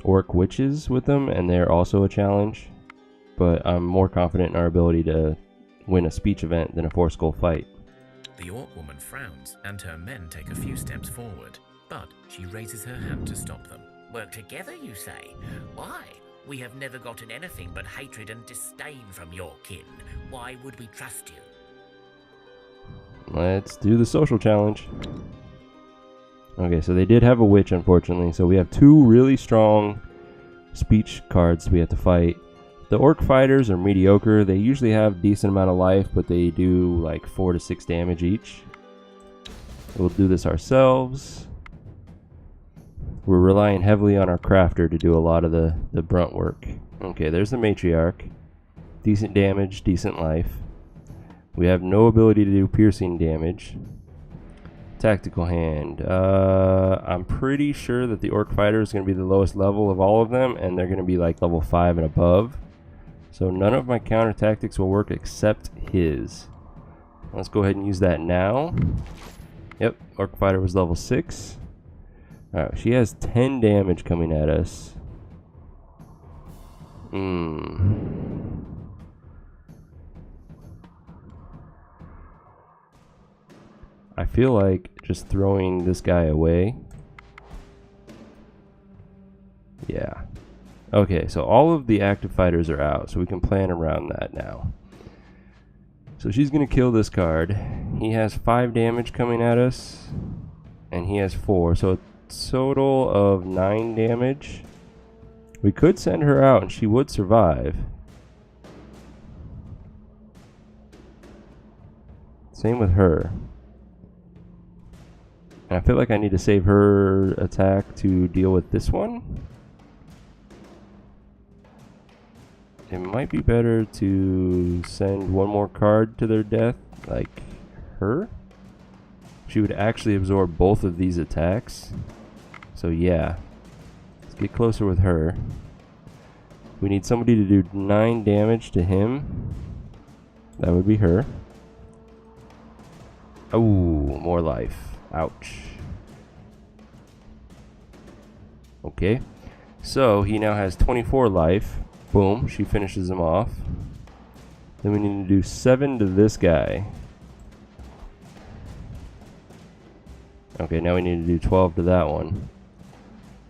orc witches with them, and they're also a challenge. But I'm more confident in our ability to win a speech event than a 4-skull fight. The orc woman frowns, and her men take a few steps forward, but she raises her hand to stop them. "Work together, you say? Why? We have never gotten anything but hatred and disdain from your kin. Why would we trust you?" Let's do the social challenge. Okay, so they did have a witch, unfortunately. So we have 2 really strong speech cards we have to fight. The orc fighters are mediocre. They usually have a decent amount of life, but they do like 4 to 6 damage each. We'll do this ourselves. We're relying heavily on our crafter to do a lot of the brunt work. Okay, there's the matriarch. Decent damage, decent life. We have no ability to do piercing damage. Tactical hand. I'm pretty sure that the orc fighter is going to be the lowest level of all of them, and they're going to be like level 5 and above. So none of my counter tactics will work except his. Let's go ahead and use that now. Yep, orc fighter was level 6. Alright, she has 10 damage coming at us. I feel like just throwing this guy away. Yeah. Okay, so all of the active fighters are out, so we can plan around that now. So she's going to kill this card. He has 5 damage coming at us, and he has 4, so a total of 9 damage. We could send her out and she would survive. Same with her. And I feel like I need to save her attack to deal with this one. It might be better to send one more card to their death, like her. She would actually absorb both of these attacks. So yeah, let's get closer with her. We need somebody to do 9 damage to him. That would be her. Oh, more life. Ouch. Okay, so he now has 24 life. Boom, she finishes him off. Then we need to do 7 to this guy. Okay, now we need to do 12 to that one.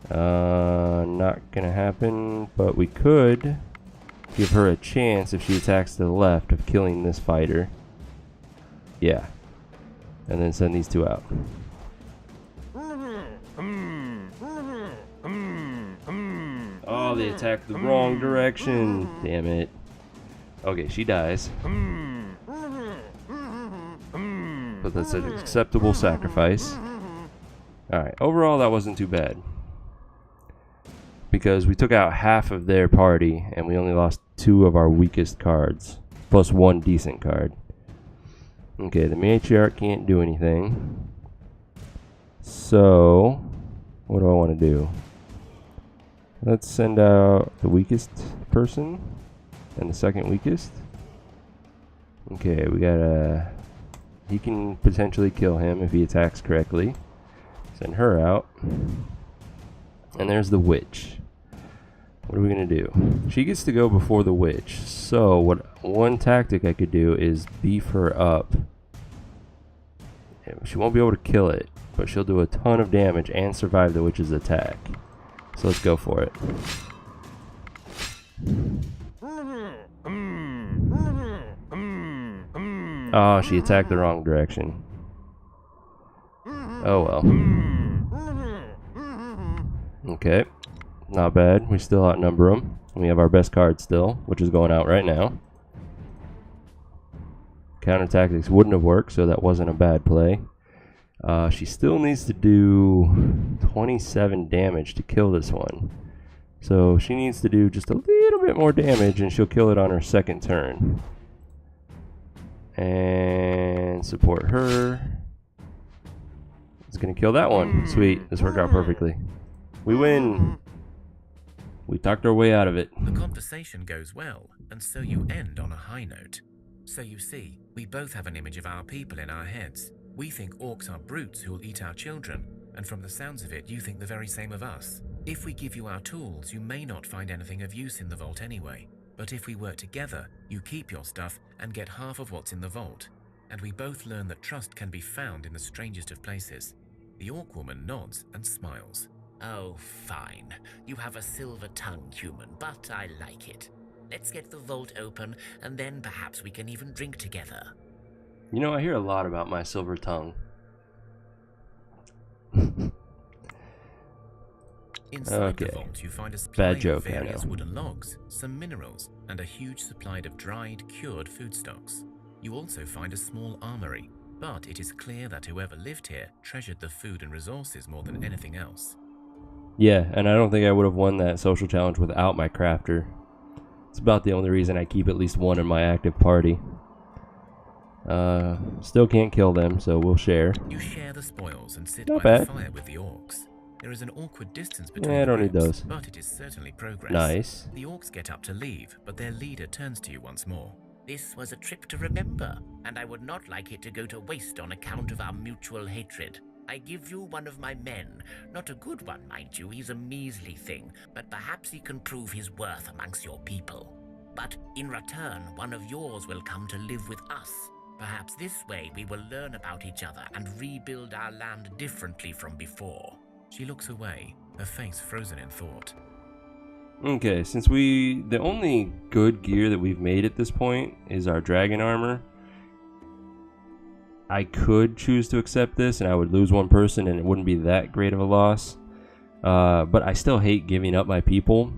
Not gonna happen, but we could give her a chance if she attacks to the left of killing this fighter. Yeah. And then send these 2 out. Oh, they attacked the wrong direction. Damn it. Okay, she dies. But that's an acceptable sacrifice. Alright, overall that wasn't too bad. Because we took out half of their party and we only lost 2 of our weakest cards. Plus 1 decent card. Okay, the matriarch can't do anything. So, what do I want to do? Let's send out the weakest person and the second weakest. Okay, we got he can potentially kill him if he attacks correctly. Send her out. And there's the witch. What are we gonna do? She gets to go before the witch. So one tactic I could do is beef her up. She won't be able to kill it, but she'll do a ton of damage and survive the witch's attack. So let's go for it. Oh, she attacked the wrong direction. Oh well. Okay. Not bad. We still outnumber them. We have our best card still, which is going out right now. Counter tactics wouldn't have worked, so that wasn't a bad play. She still needs to do 27 damage to kill this one. So she needs to do just a little bit more damage and she'll kill it on her second turn. And support her. It's gonna kill that one. Sweet, this worked out perfectly. We win. We talked our way out of it. The conversation goes well, and so you end on a high note. So you see, we both have an image of our people in our heads. We think orcs are brutes who will eat our children, and from the sounds of it, you think the very same of us. If we give you our tools, you may not find anything of use in the vault anyway. But if we work together, you keep your stuff and get half of what's in the vault. And we both learn that trust can be found in the strangest of places. The orc woman nods and smiles. Oh, fine. You have a silver tongue, human, but I like it. Let's get the vault open, and then perhaps we can even drink together. You know, I hear a lot about my silver tongue. Inside the vault, you find a supply of various I know. wooden logs, some minerals, and a huge supply of dried, cured foodstocks. You also find a small armory, but it is clear that whoever lived here treasured the food and resources more than anything else. Yeah, and I don't think I would have won that social challenge without my crafter. It's about the only reason I keep at least one in my active party. Still can't kill them, so we'll share. You share the spoils and sit Not by bad. the fire with the orcs. There is an awkward distance between Yeah, I the don't need groups, those. but it is certainly progress. Nice. The orcs get up to leave, but their leader turns to you once more. This was a trip to remember, and I would not like it to go to waste on account of our mutual hatred. I give you one of my men. Not a good one, mind you, he's a measly thing, but perhaps he can prove his worth amongst your people. But in return, one of yours will come to live with us. Perhaps this way we will learn about each other and rebuild our land differently from before. She looks away, her face frozen in thought. Okay, since the only good gear that we've made at this point is our dragon armor, I could choose to accept this and I would lose one person and it wouldn't be that great of a loss. But I still hate giving up my people.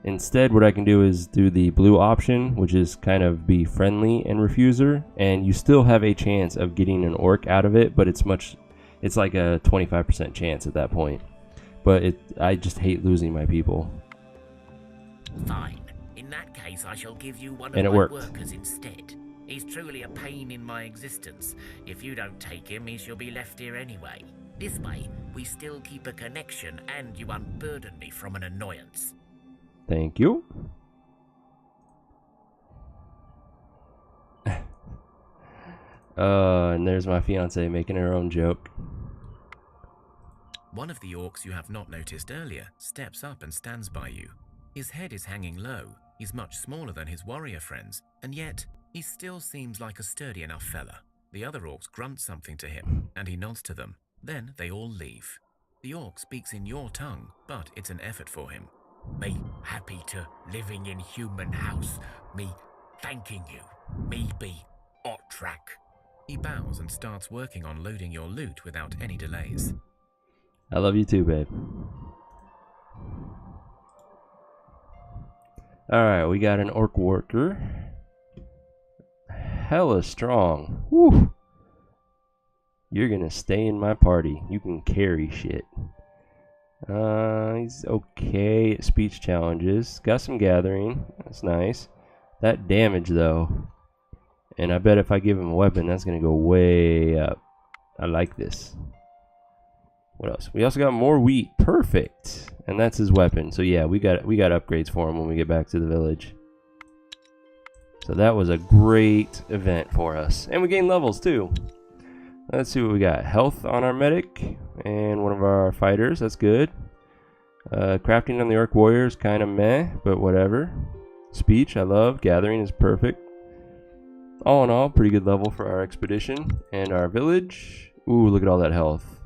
Instead, what I can do is do the blue option, which is kind of be friendly and refuser, and you still have a chance of getting an orc out of it, but it's like a 25% chance at that point. But I just hate losing my people. Fine. In that case, I shall give you one And of it my worked. workers instead. He's truly a pain in my existence. If you don't take him, he shall be left here anyway. This way, we still keep a connection and you unburden me from an annoyance. Thank you. And there's my fiance making her own joke. One of the orcs you have not noticed earlier steps up and stands by you. His head is hanging low, he's much smaller than his warrior friends, and yet he still seems like a sturdy enough fella. The other orcs grunt something to him, and he nods to them. Then they all leave. The orc speaks in your tongue, but it's an effort for him. Me happy to living in human house. Me thanking you. Me be hot track. He bows and starts working on loading your loot without any delays. I love you too, babe. Alright, we got an orc worker. Hella strong. Woo! You're gonna stay in my party. You can carry shit. He's okay at speech challenges. Got some gathering. That's nice. That damage, though. And I bet if I give him a weapon, that's gonna go way up. I like this. What else? We also got more wheat. Perfect. And that's his weapon. So yeah, we got upgrades for him when we get back to the village. So that was a great event for us. And we gained levels too. Let's see what we got. Health on our medic and one of our fighters. That's good. Crafting on the orc warrior is kind of meh, but whatever. Speech, I love. Gathering is perfect. All in all, pretty good level for our expedition and our village. Ooh, look at all that health.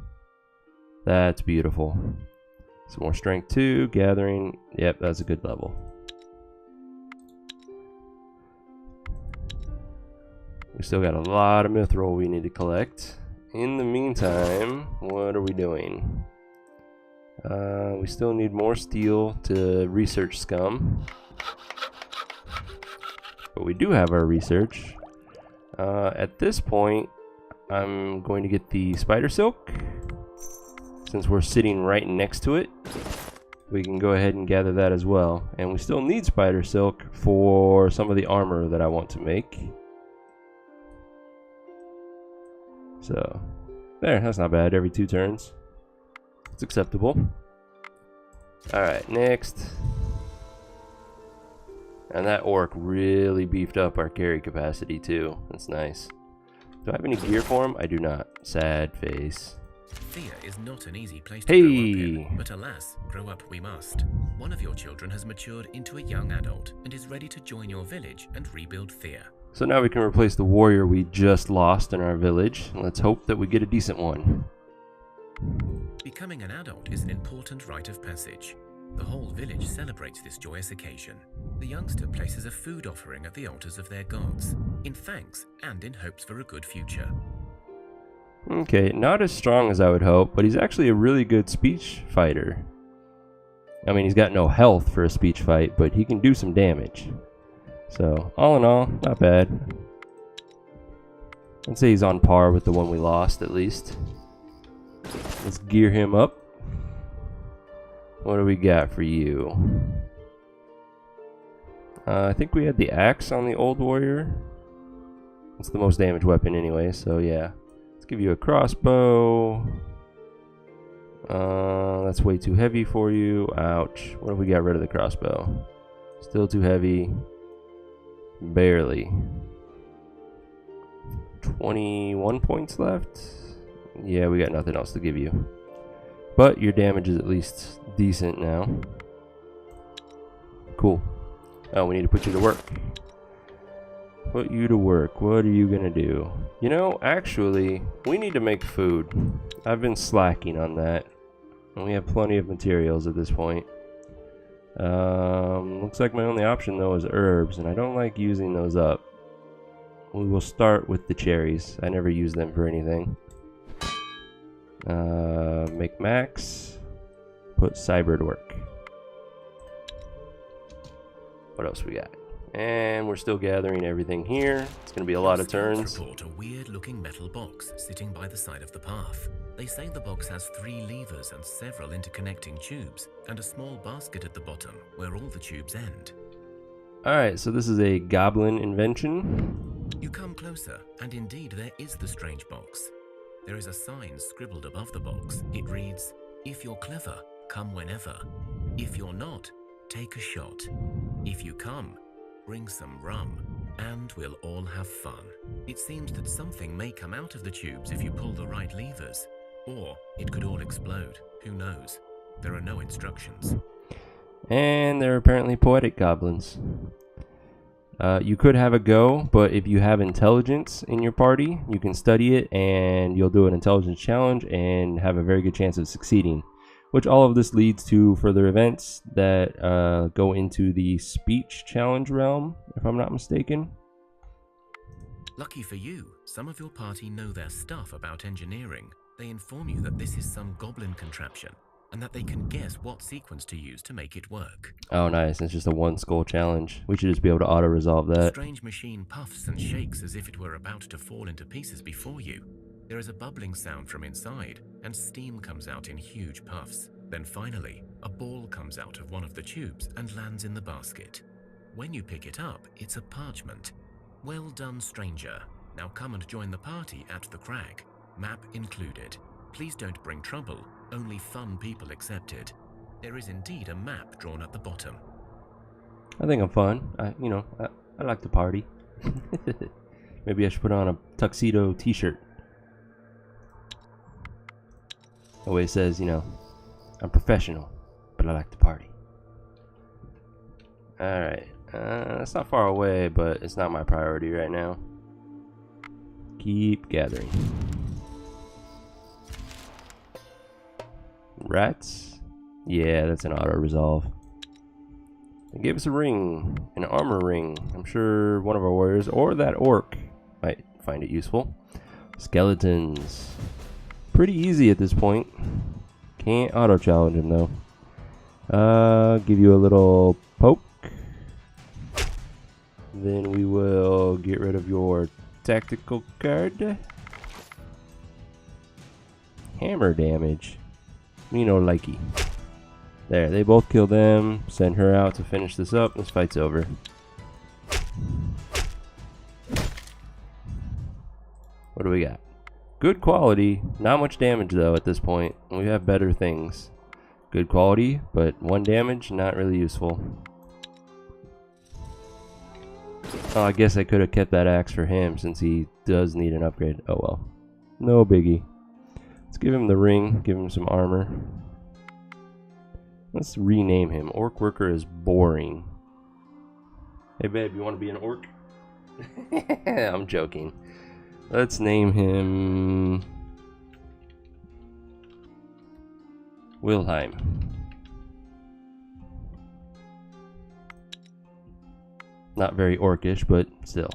That's beautiful. Some more strength too. Gathering. Yep, that's a good level. We still got a lot of mithril we need to collect. In the meantime, what are we doing? We still need more steel to research scum. But we do have our research. At this point, I'm going to get the spider silk. Since we're sitting right next to it, we can go ahead and gather that as well. And we still need spider silk for some of the armor that I want to make. So, there, that's not bad. Every 2 turns. It's acceptable. Alright, next. And that orc really beefed up our carry capacity too. That's nice. Do I have any gear for him? I do not. Sad face. Thea is not an easy place to grow up in, Hey! but alas, grow up we must. One of your children has matured into a young adult and is ready to join your village and rebuild Thea. So now we can replace the warrior we just lost in our village. Let's hope that we get a decent one. Becoming an adult is an important rite of passage. The whole village celebrates this joyous occasion. The youngster places a food offering at the altars of their gods, in thanks and in hopes for a good future. Okay, not as strong as I would hope, but he's actually a really good speech fighter. I mean, he's got no health for a speech fight, but he can do some damage. So, all in all, not bad. I'd say he's on par with the one we lost, at least. Let's gear him up. What do we got for you? I think we had the axe on the old warrior. It's the most damage weapon anyway, so yeah. Let's give you a crossbow. That's way too heavy for you. Ouch. What if we got rid of the crossbow? Still too heavy. Barely. 21 points left. Yeah, we got nothing else to give you. But your damage is at least decent now. Cool. Oh, we need to put you to work. Put you to work. What are you gonna do? You know, actually, we need to make food. I've been slacking on that. And we have plenty of materials at this point. Looks like my only option though is herbs, and I don't like using those up. We will start with the cherries. I never use them for anything. Make max. Put cyber to work. What else we got? And we're still gathering everything here. It's going to be a lot of turns. Report a weird-looking metal box sitting by the side of the path. They say the box has 3 levers and several interconnecting tubes, and a small basket at the bottom where all the tubes end. Alright, so this is a goblin invention. You come closer, and indeed there is the strange box. There is a sign scribbled above the box. It reads, "If you're clever, come whenever. If you're not, take a shot. If you come, bring some rum, and we'll all have fun." It seems that something may come out of the tubes if you pull the right levers, or it could all explode. Who knows? There are no instructions. And they're apparently poetic goblins. You could have a go, but if you have intelligence in your party, you can study it and you'll do an intelligence challenge and have a very good chance of succeeding. Which all of this leads to further events that go into the speech challenge realm, if I'm not mistaken. Lucky for you, some of your party know their stuff about engineering. They inform you that this is some goblin contraption, and that they can guess what sequence to use to make it work. Oh, nice. It's just a 1 skull challenge. We should just be able to auto-resolve The that. strange machine puffs and shakes as if it were about to fall into pieces before you. There is a bubbling sound from inside, and steam comes out in huge puffs. Then finally, a ball comes out of one of the tubes and lands in the basket. When you pick it up, it's a parchment. "Well done, stranger. Now come and join the party at the crag. Map included. Please don't bring trouble. Only fun people accepted." There is indeed a map drawn at the bottom. I think I'm fun. I like to party. Maybe I should put on a tuxedo t-shirt. The way it says, I'm professional, but I like to party. Alright. It's not far away, but it's not my priority right now. Keep gathering. Rats? Yeah, that's an auto-resolve. They gave us a ring, an armor ring. I'm sure one of our warriors, or that orc, might find it useful. Skeletons. Pretty easy at this point. Can't auto-challenge him, though. Give you a little poke. Then we will get rid of your tactical card. Hammer damage. Me no likey. There, they both kill them. Send her out to finish this up. This fight's over. What do we got? Good quality. Not much damage though at this point. We have better things. Good quality, but 1 damage, not really useful. Oh, I guess I could have kept that axe for him since he does need an upgrade. Oh well. No biggie. Let's give him the ring, give him some armor. Let's rename him. Orc worker is boring. Hey babe, you want to be an orc? I'm joking. Let's name him Wilhelm. Not very orcish, but still.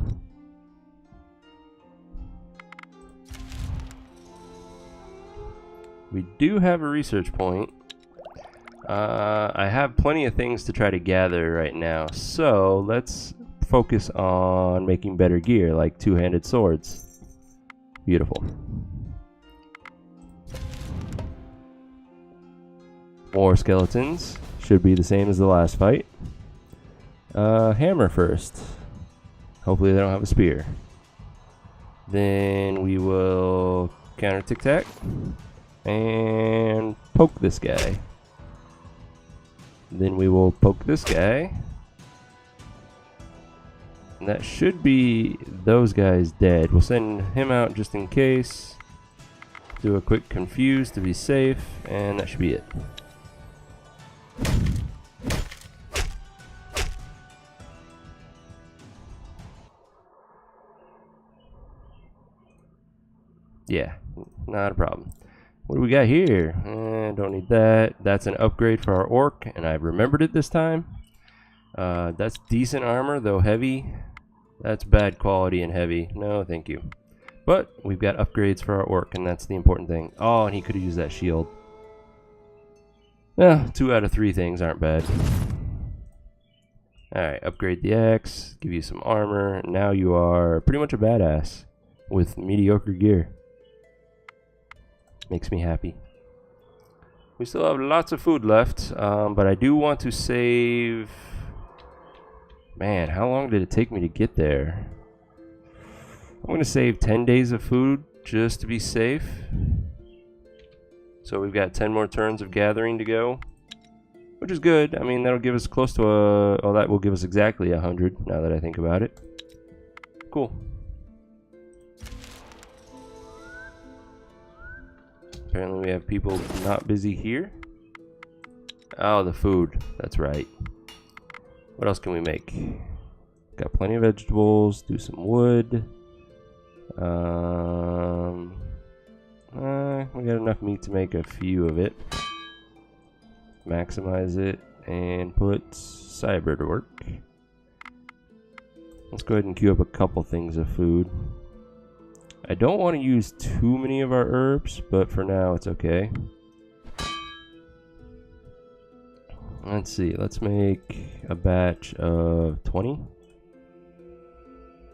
We do have a research point. I have plenty of things to try to gather right now, so let's focus on making better gear, like 2-handed swords. Beautiful. More skeletons. Should be the same as the last fight. Hammer first. Hopefully they don't have a spear. Then we will counter tic-tac and poke this guy. Then we will poke this guy. And that should be those guys dead. We'll send him out just in case. Do a quick confuse to be safe, and that should be it. Yeah, not a problem. What do we got here? Don't need that. That's an upgrade for our orc, and I remembered it this time. That's decent armor, though heavy. That's bad quality and heavy. No, thank you. But we've got upgrades for our orc, and that's the important thing. Oh, and he could have used that shield. Yeah, 2 out of 3 things aren't bad. Alright, upgrade the X, give you some armor. Now you are pretty much a badass with mediocre gear. Makes me happy. We still have lots of food left, but I do want to save... Man, how long did it take me to get there? I'm going to save 10 days of food just to be safe. So we've got 10 more turns of gathering to go, which is good. I mean, that'll give us close to oh, that will give us exactly 100 now that I think about it. Cool. Apparently we have people not busy here. Oh, the food. That's right. What else can we make? Got plenty of vegetables. Do some wood. We got enough meat to make a few of it. Maximize it and put cyber to work. Let's go ahead and queue up a couple things of food. I don't want to use too many of our herbs, but for now it's okay. Let's see, let's make a batch of 20.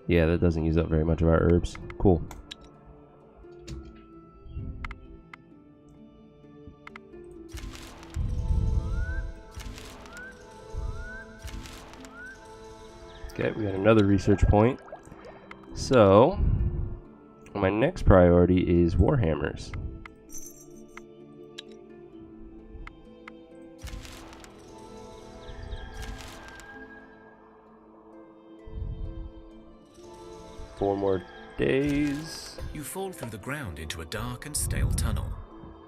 Yeah, that doesn't use up very much of our herbs. Cool. Okay, we got another research point. So, my next priority is warhammers. Four more days. You fall through the ground into a dark and stale tunnel.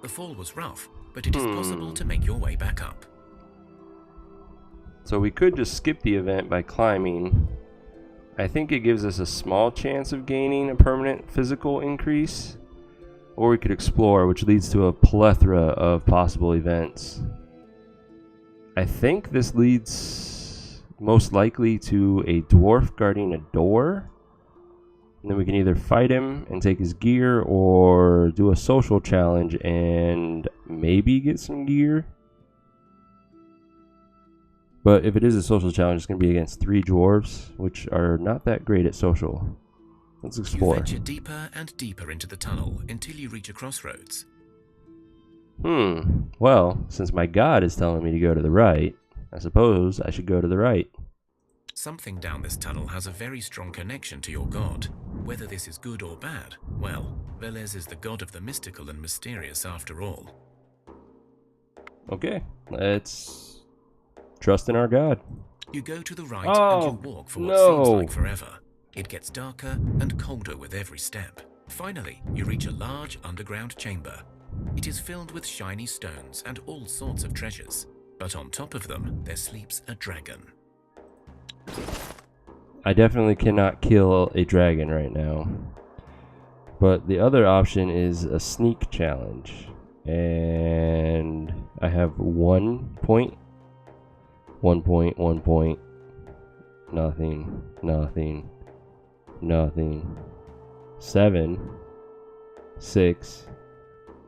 The fall was rough, but it is possible to make your way back up. So we could just skip the event by climbing. I think it gives us a small chance of gaining a permanent physical increase. Or we could explore, which leads to a plethora of possible events. I think this leads most likely to a dwarf guarding a door. And then we can either fight him and take his gear, or do a social challenge and maybe get some gear. But if it is a social challenge, it's going to be against 3 dwarves, which are not that great at social. Let's explore. You venture deeper and deeper into the tunnel until you reach a crossroads. Well, since my god is telling me to go to the right, I suppose I should go to the right. Something down this tunnel has a very strong connection to your god. Whether this is good or bad, well, Veles is the god of the mystical and mysterious after all. Okay, let's trust in our god. You go to the right and you walk for what seems like forever. It gets darker and colder with every step. Finally, you reach a large underground chamber. It is filled with shiny stones and all sorts of treasures. But on top of them, there sleeps a dragon. I definitely cannot kill a dragon right now. But the other option is a sneak challenge. And I have 1 point. 1 point, 1 point. Nothing, nothing, nothing. 7, 6,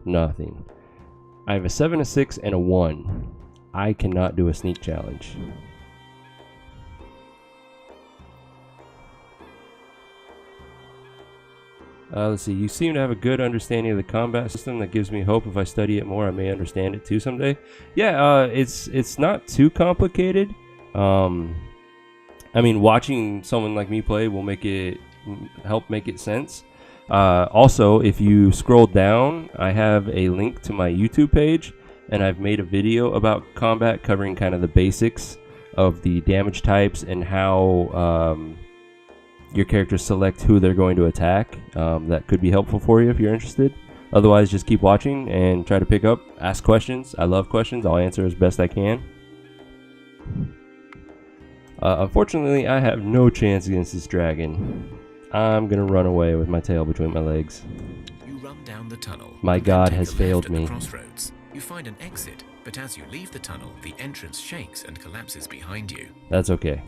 nothing. I have a 7, a 6, and a 1. I cannot do a sneak challenge. Let's see, you seem to have a good understanding of the combat system. That gives me hope if I study it more, I may understand it too someday. Yeah, it's not too complicated. I mean, watching someone like me play will help make it sense. Also, if you scroll down, I have a link to my YouTube page, and I've made a video about combat covering kind of the basics of the damage types and how your characters select who they're going to attack. That could be helpful for you if you're interested. Otherwise, just keep watching and try to pick up, ask questions. I love questions. I'll answer as best I can. Unfortunately, I have no chance against this dragon. I'm gonna run away with my tail between my legs. You run down the tunnel. My god has failed me. Crossroads. You find an exit, but as you leave the tunnel, the entrance shakes and collapses behind you. That's okay.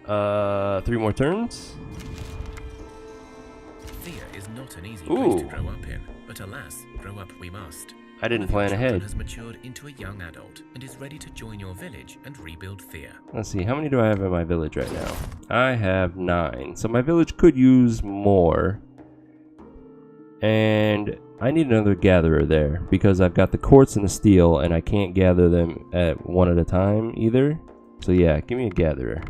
3 more turns. Thea is not an easy place to grow up in, but alas, grow up we must. I didn't One of your plan children ahead. has matured into a young adult and is ready to join your village and rebuild Thea. Let's see, how many do I have in my village right now? I have 9. So my village could use more. And I need another gatherer there because I've got the quartz and the steel and I can't gather them at one at a time either. So yeah, give me a gatherer.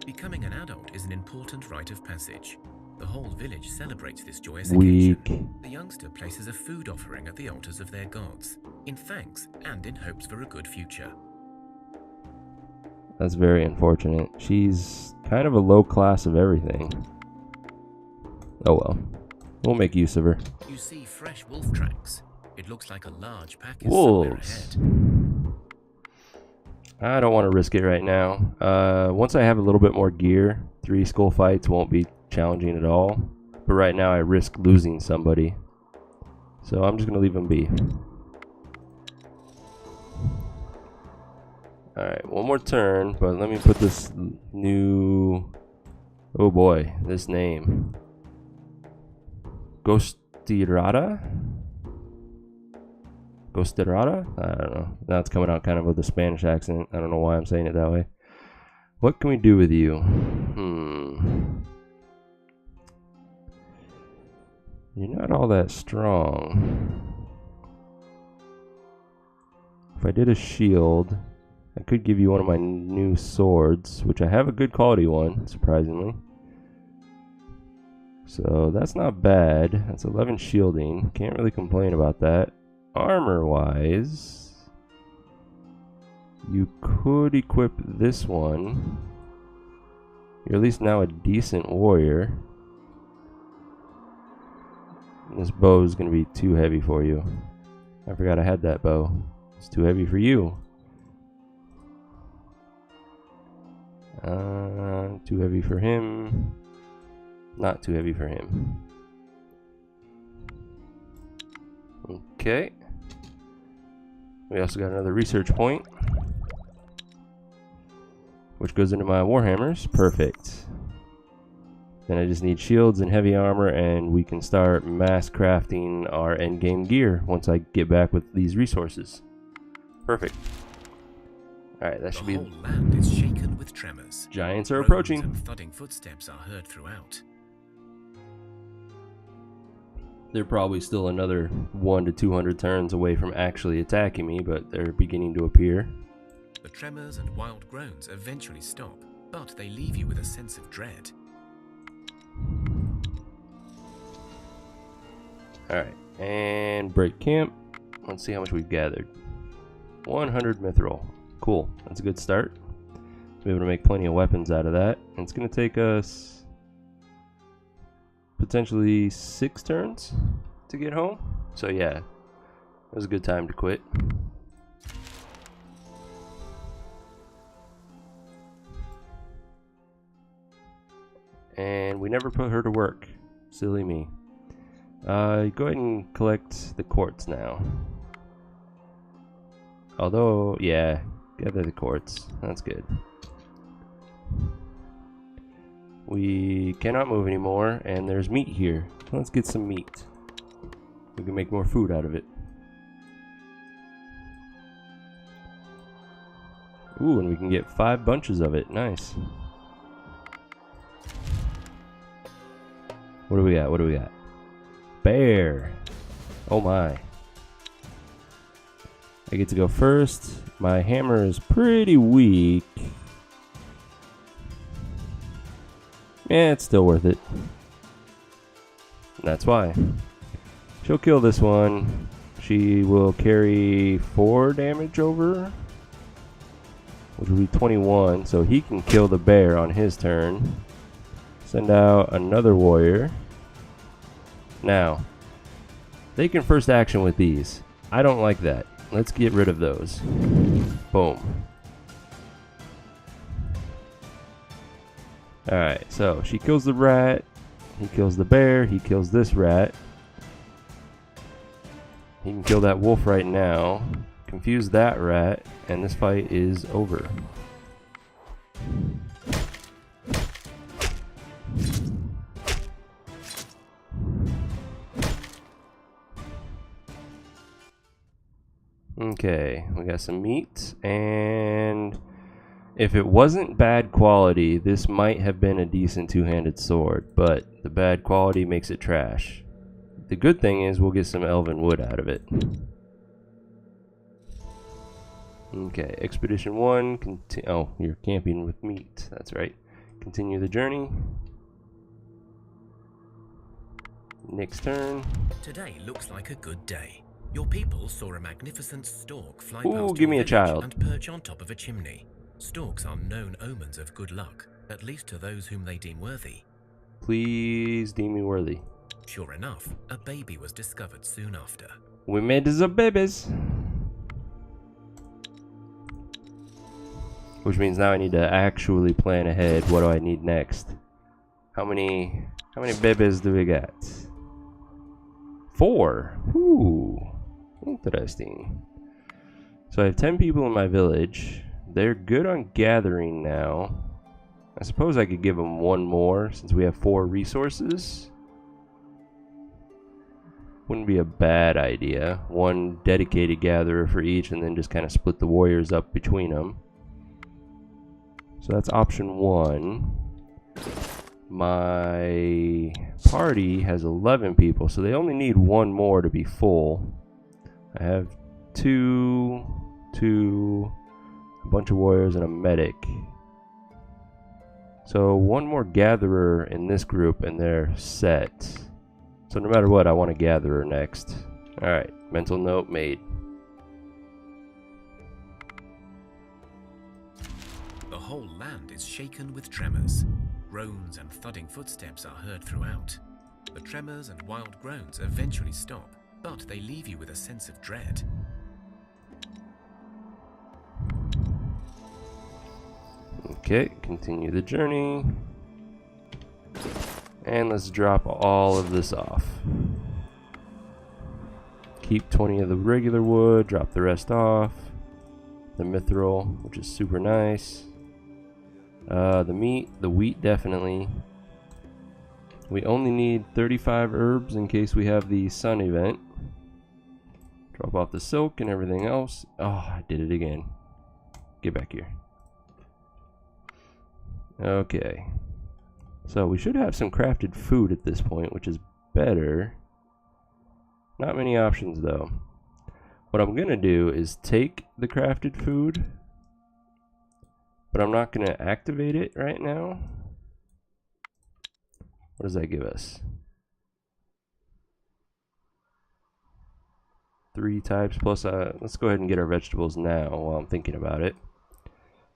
Becoming an adult is an important rite of passage. The whole village celebrates this joyous Weak. occasion. The youngster places a food offering at the altars of their gods, in thanks and in hopes for a good future. That's very unfortunate. She's kind of a low class of everything. Oh well. We'll make use of her. You see fresh wolf tracks. It looks like a large pack is somewhere Wolves. ahead. I don't want to risk it right now. Once I have a little bit more gear, 3 skull fights won't be challenging at all. But right now I risk losing somebody. So I'm just going to leave him be. Alright, one more turn, but let me put this new... Oh boy, this name. Ghostirada? Ghostirada? I don't know. Now it's coming out kind of with a Spanish accent. I don't know why I'm saying it that way. What can we do with you? You're not all that strong. If I did a shield, I could give you one of my new swords, which I have a good quality one, surprisingly. So that's not bad. That's 11 shielding. Can't really complain about that. Armor-wise, you could equip this one. You're at least now a decent warrior. This bow is going to be too heavy for you. I forgot I had that bow. It's too heavy for you. Too heavy for him. Not too heavy for him. Okay. We also got another research point, which goes into my warhammers. Perfect. Then I just need shields and heavy armor, and we can start mass crafting our endgame gear once I get back with these resources. Perfect. Alright, that should be... The whole land is shaken with tremors. Giants are Groans approaching. and thudding footsteps are heard throughout. They're probably still another 100 to 200 turns away from actually attacking me, but they're beginning to appear. The tremors and wild groans eventually stop, but they leave you with a sense of dread. Alright, and break camp. Let's see how much we've gathered. 100 mithril. Cool, that's a good start. We'll be able to make plenty of weapons out of that. And it's going to take us potentially 6 turns to get home. So yeah, it was a good time to quit. And we never put her to work. Silly me. Go ahead and collect the quartz now. Although, yeah, gather the quartz. That's good. We cannot move anymore, and there's meat here. Let's get some meat. We can make more food out of it. Ooh, and we can get 5 bunches of it. Nice. What do we got? What do we got? Bear. Oh my. I get to go first. My hammer is pretty weak. Yeah, it's still worth it. That's why. She'll kill this one. She will carry 4 damage over, which will be 21. So he can kill the bear on his turn. Send out another warrior. Now, they can first action with these. I don't like that. Let's get rid of those. Boom. Alright, so she kills the rat. He kills the bear. He kills this rat. He can kill that wolf right now. Confuse that rat. And this fight is over. Okay, we got some meat, and if it wasn't bad quality, this might have been a decent two-handed sword, but the bad quality makes it trash. The good thing is we'll get some elven wood out of it. Okay, Expedition 1, oh, you're camping with meat, that's right. Continue the journey. Next turn. Today looks like a good day. Your people saw a magnificent stork fly Ooh, past give me your a village child. and perch on top of a chimney. Storks are known omens of good luck, at least to those whom they deem worthy. Please deem me worthy. Sure enough, a baby was discovered soon after. We made the babies. Which means now I need to actually plan ahead. What do I need next? How many babies do we got? 4. Ooh, interesting. So I have 10 people in my village. They're good on gathering now. I suppose I could give them 1 more since we have 4 resources. Wouldn't be a bad idea. 1 dedicated gatherer for each, and then just kind of split the warriors up between them. So that's option 1. My party has 11 people, so they only need 1 more to be full. I have 2, a bunch of warriors, and a medic. So 1 more gatherer in this group, and they're set. So no matter what, I want a gatherer next. Alright, mental note made. The whole land is shaken with tremors. Groans and thudding footsteps are heard throughout. The tremors and wild groans eventually stop, but they leave you with a sense of dread. Okay, continue the journey. And let's drop all of this off. Keep 20 of the regular wood, drop the rest off. The mithril, which is super nice. The meat, the wheat definitely. We only need 35 herbs in case we have the sun event. Drop off the silk and everything else. Oh, I did it again. Get back here. Okay. So we should have some crafted food at this point, which is better. Not many options though. What I'm gonna do is take the crafted food, but I'm not gonna activate it right now. What does that give us? 3 types plus, let's go ahead and get our vegetables now while I'm thinking about it.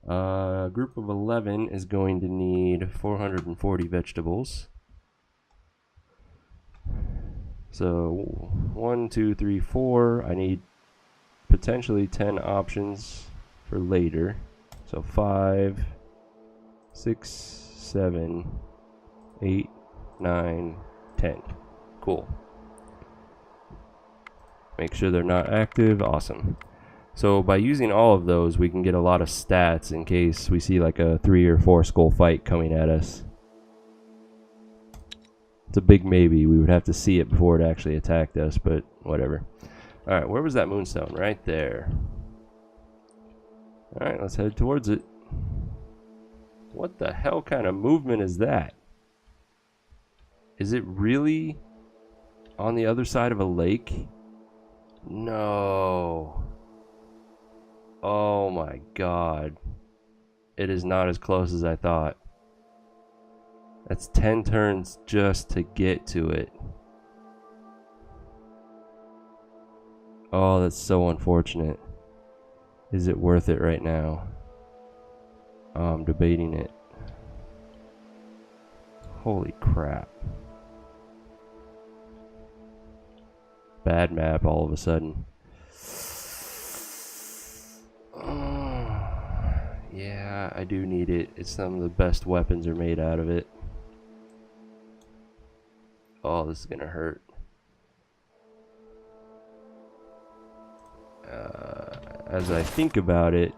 A group of 11 is going to need 440 vegetables. So 1, 2, 3, 4. I need potentially 10 options for later. So 5, 6, 7, 8, 9, 10. Cool. Make sure they're not active. Awesome. So by using all of those, we can get a lot of stats in case we see like a 3 or 4 skull fight coming at us. It's a big maybe. We would have to see it before it actually attacked us, but whatever. Alright, where was that moonstone? Right there. Alright, let's head towards it. What the hell kind of movement is that? Is it really on the other side of a lake? No. Oh my god. It is not as close as I thought. That's 10 turns just to get to it. Oh, that's so unfortunate. Is it worth it right now? I'm debating it. Holy crap. Bad map all of a sudden. Yeah, I do need it. It's some of the best weapons are made out of it. Oh, this is gonna hurt. As I think about it,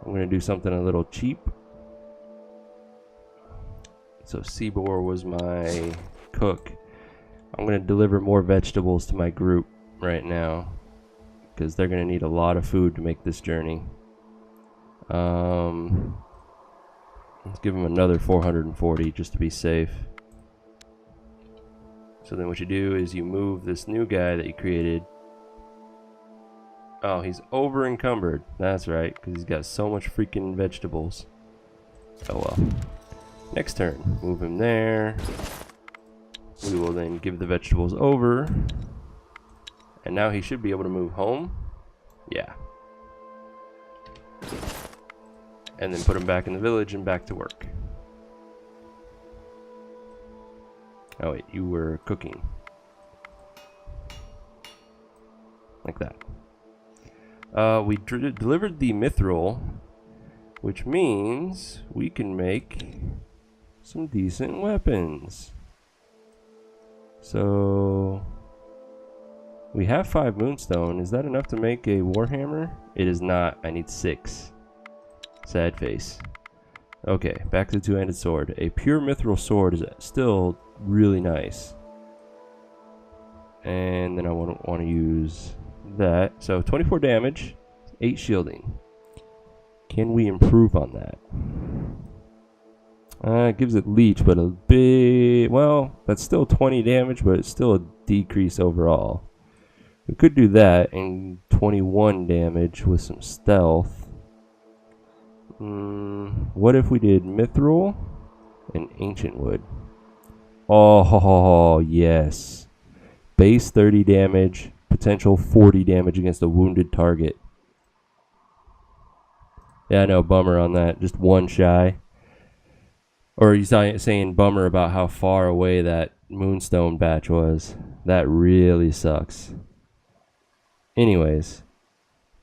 I'm gonna do something a little cheap. So Seabor was my cook. I'm gonna deliver more vegetables to my group right now, because they're going to need a lot of food to make this journey. Let's give them another 440 just to be safe. So then what you do is you move this new guy that you created. Oh, he's over encumbered. That's right, because he's got so much freaking vegetables. Oh well. Next turn, move him there. We will then give the vegetables over. And now he should be able to move home. Yeah. And then put him back in the village and back to work. Oh wait, you were cooking. Like that. We delivered the mithril, which means we can make some decent weapons. So we have 5 moonstone. Is that enough to make a warhammer? It is not. I need 6. Sad face. Okay, back to the two-handed sword. A pure mithril sword is still really nice. And then I want to use that. So 24 damage, 8 shielding. Can we improve on that? It gives it leech, but a bit... Well, that's still 20 damage, but it's still a decrease overall. We could do that and 21 damage with some stealth. What if we did mithril and ancient wood? Oh, yes. Base 30 damage, potential 40 damage against a wounded target. Yeah, I know, bummer on that. Just one shy. Or are you saying bummer about how far away that moonstone batch was? That really sucks. Anyways,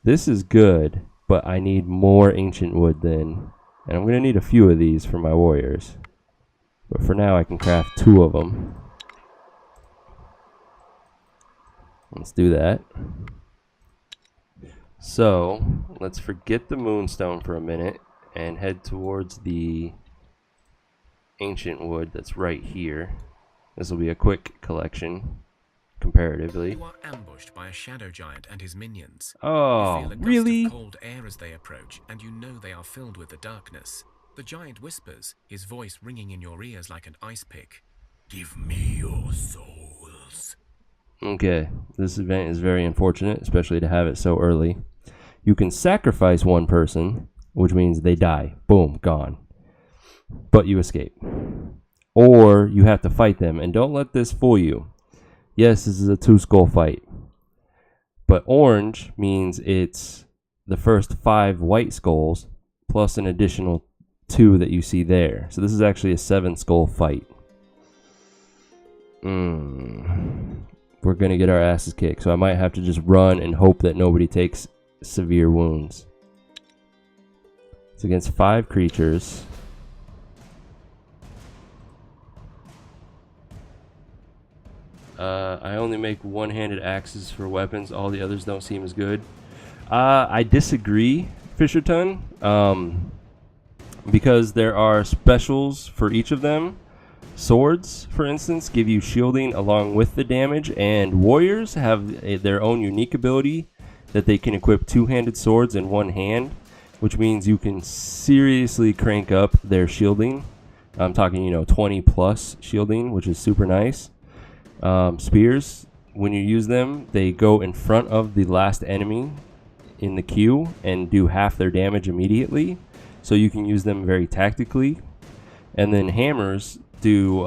this is good, but I need more ancient wood then. And I'm going to need a few of these for my warriors. But for now, I can craft 2 of them. Let's do that. So, let's forget the moonstone for a minute and head towards the ancient wood that's right here. This will be a quick collection, comparatively. You are ambushed by a shadow giant and his minions. Oh, you feel a gust really? of cold air as they approach, and you know they are filled with the darkness. The giant whispers, his voice ringing in your ears like an ice pick. Give me your souls. Okay, this event is very unfortunate, especially to have it so early. You can sacrifice one person, which means they die. Boom, gone. But you escape. Or you have to fight them, and don't let this fool you. Yes, this is a 2-skull fight. But orange means it's the first 5 white skulls plus an additional 2 that you see there. So this is actually a 7-skull fight. We're going to get our asses kicked, so I might have to just run and hope that nobody takes severe wounds. It's against 5 creatures. I only make one-handed axes for weapons. All the others don't seem as good. I disagree, Fisherton, because there are specials for each of them. Swords, for instance, give you shielding along with the damage, and warriors have their own unique ability that they can equip 2-handed swords in one hand, which means you can seriously crank up their shielding. I'm talking, 20 plus shielding, which is super nice. Spears, when you use them, they go in front of the last enemy in the queue and do half their damage immediately, so you can use them very tactically. And then hammers do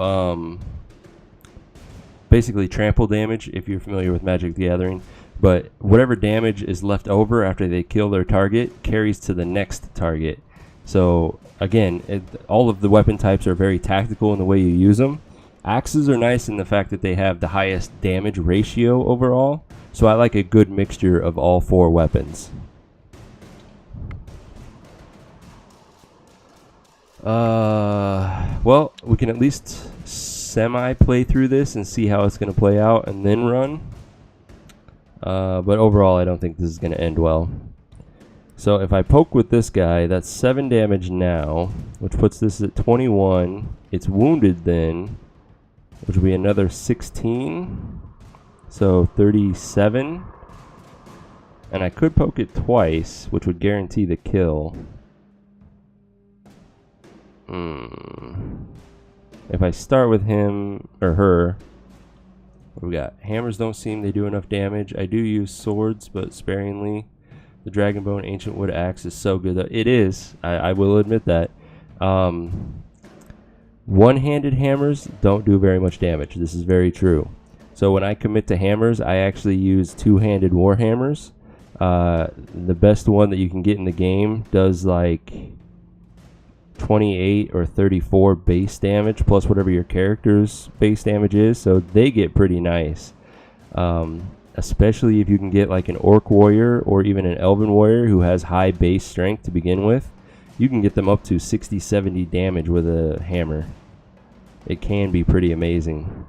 basically trample damage, if you're familiar with Magic the Gathering, but whatever damage is left over after they kill their target carries to the next target. So again, all of the weapon types are very tactical in the way you use them. Axes are nice in the fact that they have the highest damage ratio overall, so I like a good mixture of all 4 weapons. Well, we can at least semi-play through this and see how it's going to play out and then run. But overall, I don't think this is going to end well. So if I poke with this guy, that's 7 damage now, which puts this at 21. It's wounded then, which will be another 16. So 37. And I could poke it twice, which would guarantee the kill. If I start with him or her, what we got? Hammers don't seem they do enough damage. I do use swords, but sparingly. The Dragon Bone Ancient Wood Axe is so good. It is. I will admit that. One-handed hammers don't do very much damage. This is very true. So when I commit to hammers, I actually use two-handed war hammers. The best one that you can get in the game does like 28 or 34 base damage plus whatever your character's base damage is, so they get pretty nice. Especially if you can get like an orc warrior or even an elven warrior who has high base strength to begin with, you can get them up to 60-70 damage with a hammer. It can be pretty amazing.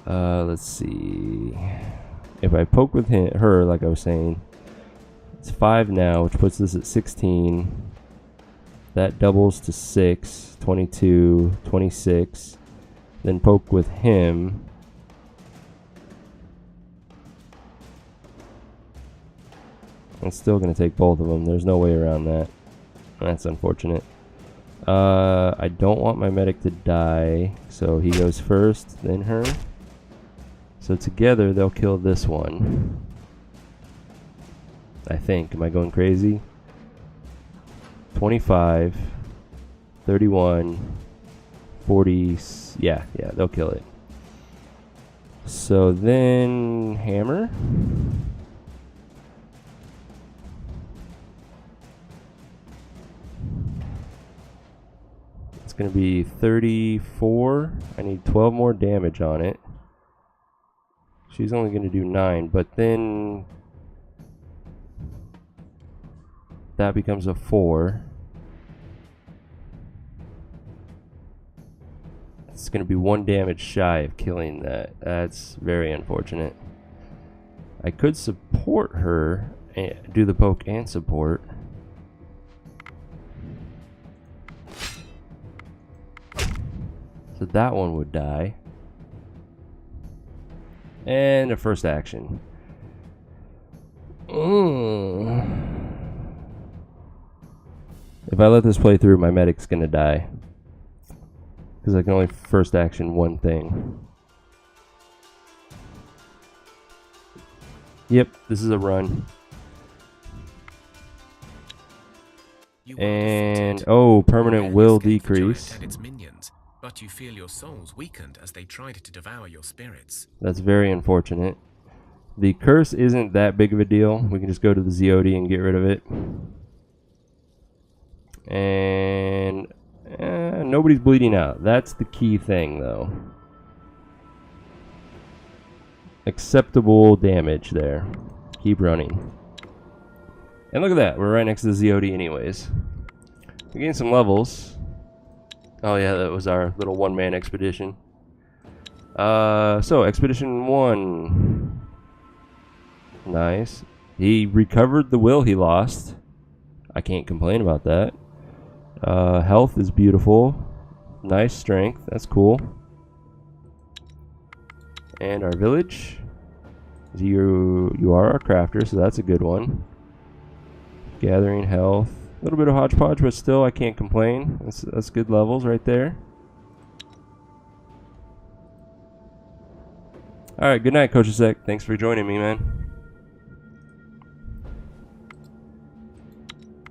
Let's see. If I poke with her, like I was saying, it's 5 now, which puts this at 16. That doubles to 6, 22, 26. Then poke with him. It's still going to take both of them. There's no way around that. That's unfortunate. I don't want my medic to die, so he goes first, then her. So together they'll kill this one. I think. Am I going crazy? 25, 31, 40. Yeah, they'll kill it. So then hammer. It's going to be 34. I need 12 more damage on it. She's only going to do 9, but then that becomes a 4. It's going to be 1 damage shy of killing that. That's very unfortunate. I could support her, and do the poke and support. So that one would die. And a first action. If I let this play through, my medic's gonna die. Because I can only first action one thing. Yep, this is a run. And, oh, permanent will decrease. But you feel your souls weakened as they tried to devour your spirits. That's very unfortunate. The curse isn't that big of a deal. We can just go to the Zeodi and get rid of it. And nobody's bleeding out. That's the key thing, though. Acceptable damage there. Keep running. And look at that. We're right next to the Zeodi anyways. We gained some levels. Oh yeah, that was our little one-man expedition. So, Expedition 1. Nice. He recovered the will he lost. I can't complain about that. Health is beautiful. Nice strength. That's cool. And our village. You are our crafter, so that's a good one. Gathering health. A little bit of hodgepodge, but still I can't complain. That's good levels right there. Alright, good night, Coach Sec. Thanks for joining me, man.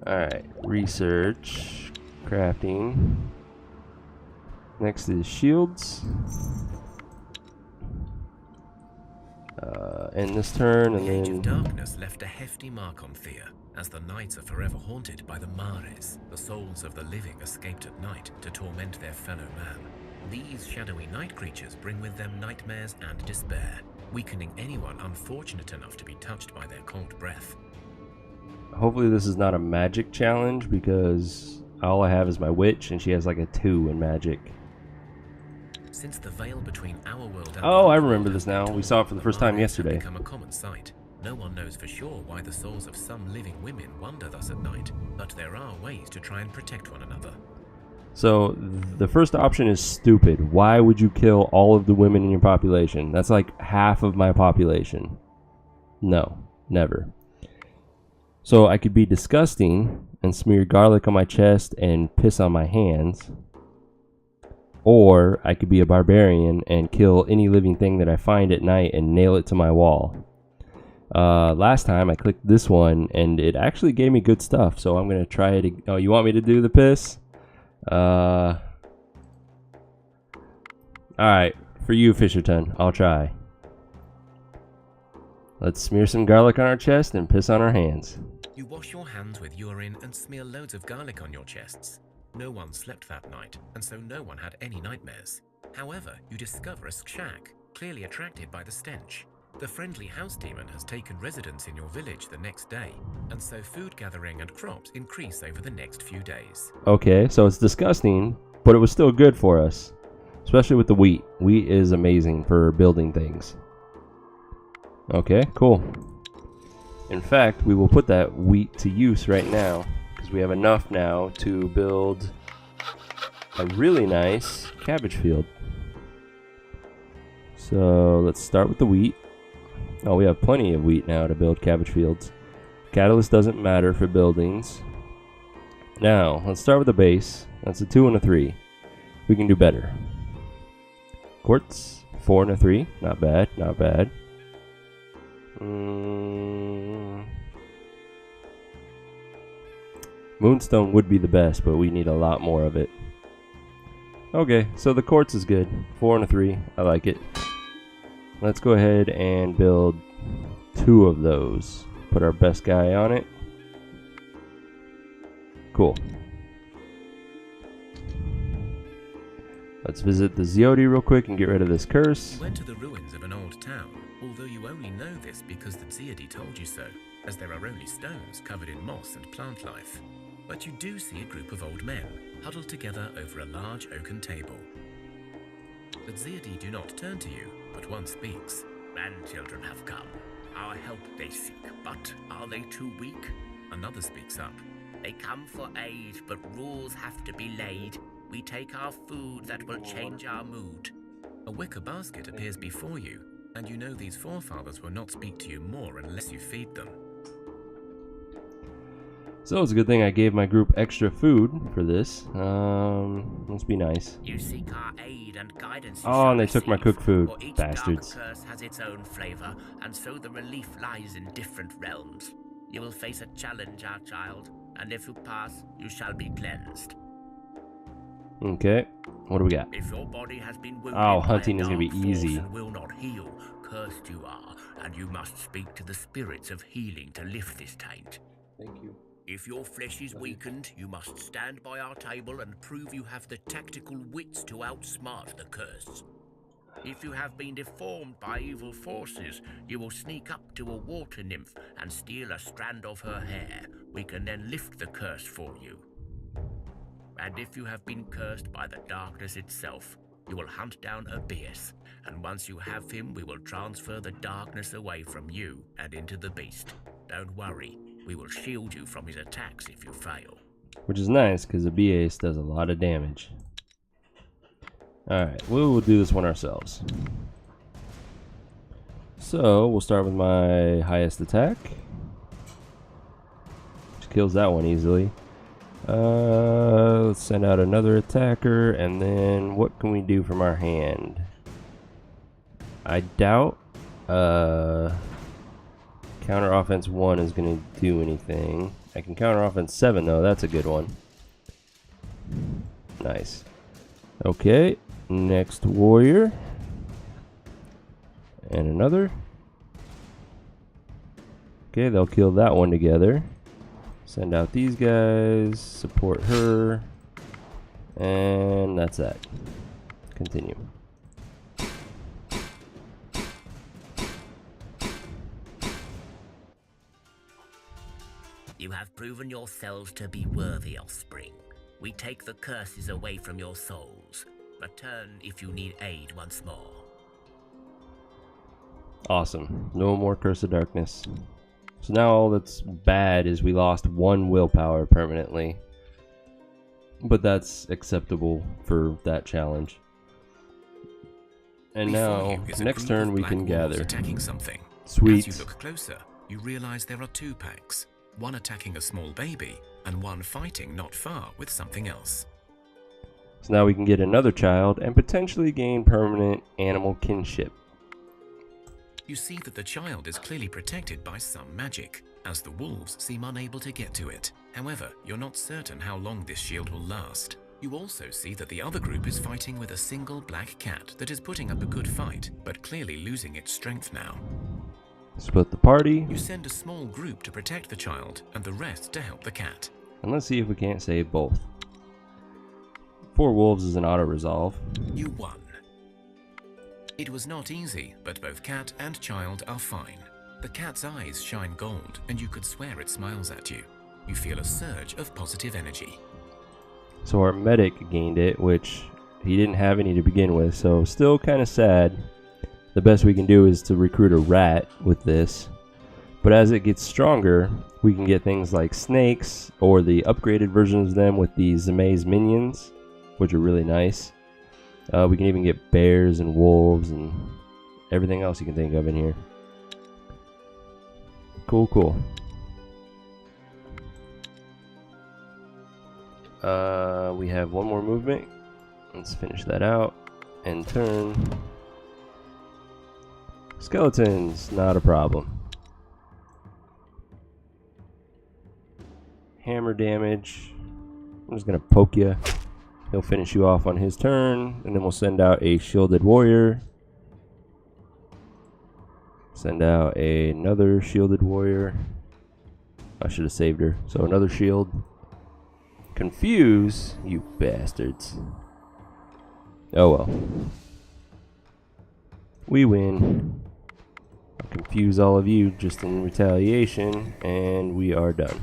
Alright, research. Crafting. Next is shields. End this turn, and the Age then... of Darkness left a hefty mark on Thea, as the nights are forever haunted by the Mares, the souls of the living escaped at night to torment their fellow man. These shadowy night creatures bring with them nightmares and despair, weakening anyone unfortunate enough to be touched by their cold breath. Hopefully this is not a magic challenge, because all I have is my witch, and she has like a 2 in magic. Since the veil between our world and I remember this now. We saw it for the first time yesterday. Become a common sight. No one knows for sure why the souls of some living women wander thus at night, but there are ways to try and protect one another. So, the first option is stupid. Why would you kill all of the women in your population? That's like half of my population. No. Never. So I could be disgusting and smear garlic on my chest and piss on my hands. Or I could be a barbarian and kill any living thing that I find at night and nail it to my wall. Last time I clicked this one and it actually gave me good stuff, so I'm going to try it. Oh, you want me to do the piss? Alright, for you, Fisherton, I'll try. Let's smear some garlic on our chest and piss on our hands. You wash your hands with urine and smear loads of garlic on your chests. No one slept that night, and so no one had any nightmares. However, you discover a shack, clearly attracted by the stench. The friendly house demon has taken residence in your village the next day, and so food gathering and crops increase over the next few days. Okay, so it's disgusting, but it was still good for us. Especially with the wheat. Wheat is amazing for building things. Okay, cool. In fact, we will put that wheat to use right now, because we have enough now to build a really nice cabbage field. So let's start with the wheat. Oh, we have plenty of wheat now to build cabbage fields. Catalyst doesn't matter for buildings. Now, let's start with the base. That's a 2 and a 3. We can do better. Quartz, 4 and a 3. Not bad, not bad. Moonstone would be the best, but we need a lot more of it. Okay, so the quartz is good. 4 and a 3. I like it. Let's go ahead and build 2 of those. Put our best guy on it. Cool. Let's visit the Ziodi real quick and get rid of this curse. You went to the ruins of an old town, although you only know this because the Ziodi told you so, as there are only stones covered in moss and plant life. But you do see a group of old men, huddled together over a large oaken table. The Ziodi do not turn to you, but one speaks. Grandchildren have come. Our help they seek, but are they too weak? Another speaks up. They come for aid, but rules have to be laid. We take our food that will change our mood. A wicker basket appears before you, and you know these forefathers will not speak to you more unless you feed them. So it's a good thing I gave my group extra food for this. Must be nice. You seek our aid and guidance. Oh, and they took my cooked food, for each bastards. dark curse has its own flavor, and so the relief lies in different realms. You will face a challenge, our child, and if you pass, you shall be cleansed. Okay, what do we got? If your body has been wounded Oh, by hunting a is gonna be dark force easy. and will not heal, cursed you are, and you must speak to the spirits of healing to lift this taint. Thank you. If your flesh is weakened, you must stand by our table and prove you have the tactical wits to outsmart the curse. If you have been deformed by evil forces, you will sneak up to a water nymph and steal a strand of her hair. We can then lift the curse for you. And if you have been cursed by the darkness itself, you will hunt down Abius, and once you have him, we will transfer the darkness away from you and into the beast. Don't worry, we will shield you from his attacks if you fail. Which is nice, because the BAS does a lot of damage. Alright, we'll do this one ourselves. So, we'll start with my highest attack. Which kills that one easily. Let's send out another attacker, and then what can we do from our hand? I doubt counter offense 1 is going to do anything. I can counter offense 7 though, that's a good one. Nice. Okay, next warrior. And another. Okay, they'll kill that one together. Send out these guys, support her, and that's that. Continue. You have proven yourselves to be worthy offspring. We take the curses away from your souls. Return if you need aid once more. Awesome. No more Curse of Darkness. So now all that's bad is we lost 1 willpower permanently. But that's acceptable for that challenge. And now, next turn we can gather. Attacking something. Sweet. As you look closer, you realize there are 2 packs, one attacking a small baby and one fighting not far with something else. So now we can get another child and potentially gain permanent animal kinship. You see that the child is clearly protected by some magic, as the wolves seem unable to get to it. However, you're not certain how long this shield will last. You also see that the other group is fighting with a single black cat that is putting up a good fight, but clearly losing its strength now. Split the party. You send a small group to protect the child and the rest to help the cat. And let's see if we can't save both. 4 wolves is an auto-resolve. You won. It was not easy, but both cat and child are fine. The cat's eyes shine gold, and you could swear it smiles at you. You feel a surge of positive energy. So our medic gained it, which he didn't have any to begin with, so still kind of sad. The best we can do is to recruit a rat with this. But as it gets stronger, we can get things like snakes, or the upgraded versions of them with the Zamaze minions, which are really nice. We can even get bears and wolves and everything else you can think of in here. Cool, cool. We have one more movement. Let's finish that out. End turn. Skeletons, not a problem. Hammer damage. I'm just gonna poke you. He'll finish you off on his turn, and then we'll send out a shielded warrior. Send out another shielded warrior. I should have saved her. So another shield. Confuse, you bastards. Oh well. We win. I'll confuse all of you just in retaliation, and we are done.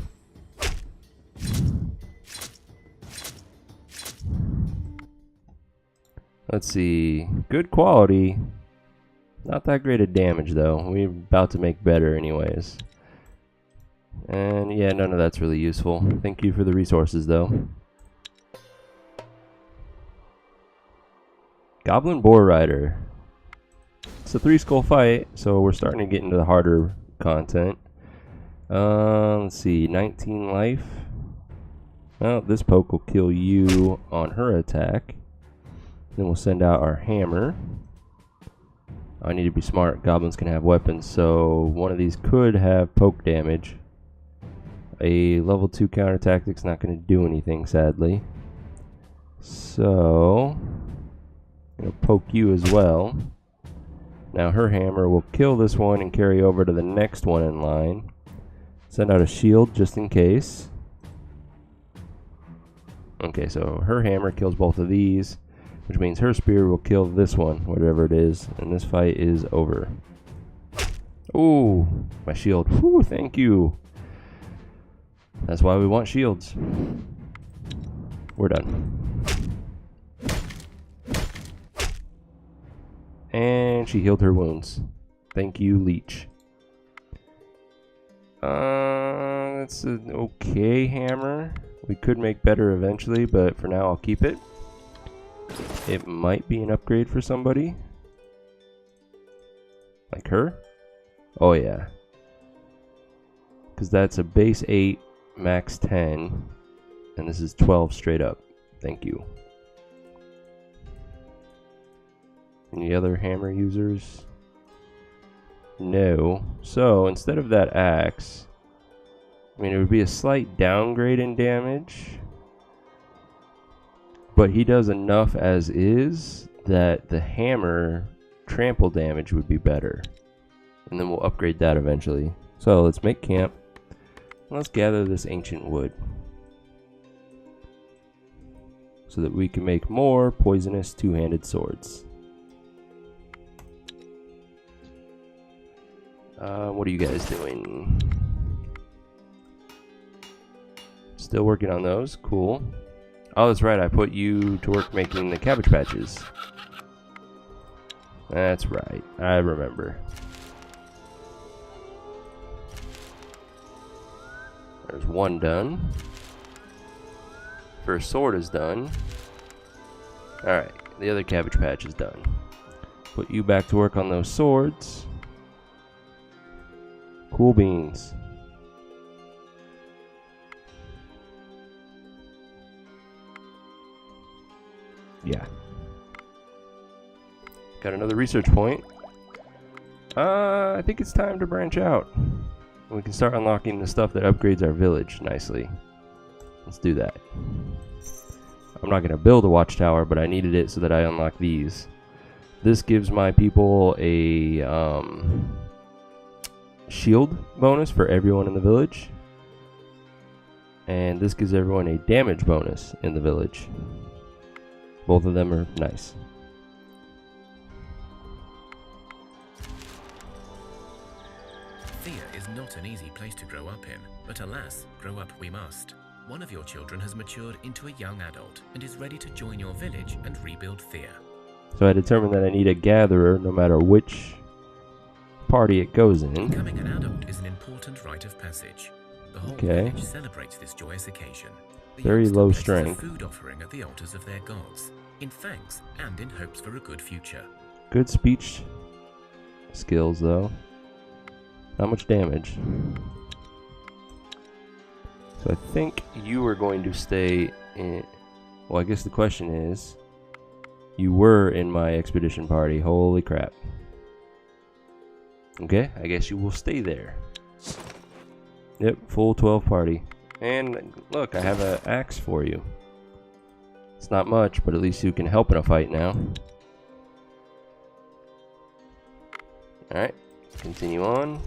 Let's see. Good quality. Not that great of damage though. We're about to make better anyways. And yeah, none of that's really useful. Thank you for the resources though. Goblin Boar Rider. It's a 3-skull fight, so we're starting to get into the harder content. Let's see, 19 life. Well, this poke will kill you on her attack. Then we'll send out our hammer. I need to be smart. Goblins can have weapons, so one of these could have poke damage. A level 2 counter tactic's not going to do anything, sadly. So I'm going to poke you as well. Now her hammer will kill this one and carry over to the next one in line. Send out a shield just in case. Okay, so her hammer kills both of these, which means her spear will kill this one, whatever it is, and this fight is over. Ooh, my shield. Whew, thank you. That's why we want shields. We're done. And she healed her wounds. Thank you, Leech. That's an okay hammer. We could make better eventually, but for now I'll keep it. It might be an upgrade for somebody. Like her? Oh yeah. Because that's a base 8, max 10. And this is 12 straight up. Thank you. Any other hammer users? No. So instead of that axe, I mean, it would be a slight downgrade in damage. But he does enough as is that the hammer trample damage would be better. And then we'll upgrade that eventually. So let's make camp. Let's gather this ancient wood. So that we can make more poisonous two-handed swords. What are you guys doing? Still working on those. Cool. Oh, that's right. I put you to work making the cabbage patches. That's right. I remember. There's one done. First sword is done. Alright. The other cabbage patch is done. Put you back to work on those swords. Cool beans. Yeah. Got another research point. I think it's time to branch out. We can start unlocking the stuff that upgrades our village nicely. Let's do that. I'm not going to build a watchtower, but I needed it so that I unlock these. This gives my people a shield bonus for everyone in the village. And this gives everyone a damage bonus in the village. Both of them are nice. Thea is not an easy place to grow up in, but alas, grow up we must. One of your children has matured into a young adult and is ready to join your village and rebuild Thea. So I determined that I need a gatherer no matter which party it goes in. Becoming an adult is an important rite of passage. The whole Okay. village celebrates this joyous occasion. The Very youngster low places strength. a food offering at the altars of their gods, in thanks and in hopes for a good future. Good speech skills though. Not much damage. So I think you are going to stay in... Well, I guess the question is... You were in my expedition party. Holy crap. Okay, I guess you will stay there. Yep, full 12 party. And look, I have an axe for you. It's not much, but at least you can help in a fight now. Alright, continue on.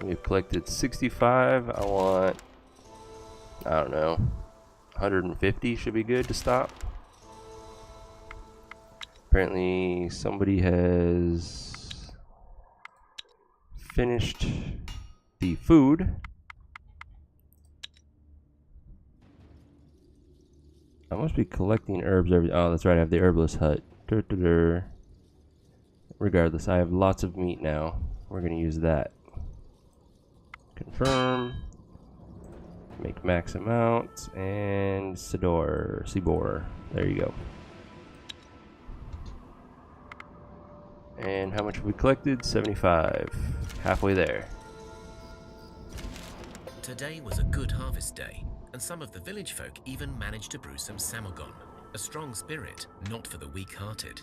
We've collected 65. I want, I don't know, 150 should be good to stop. Apparently somebody has finished the food. I must be collecting herbs every... Oh, that's right, I have the herbalist hut. Regardless, I have lots of meat now. We're going to use that. Confirm. Make max amount. And Sibor. There you go. And how much have we collected? 75. Halfway there. Today was a good harvest day, and some of the village folk even managed to brew some samagon, a strong spirit, not for the weak-hearted.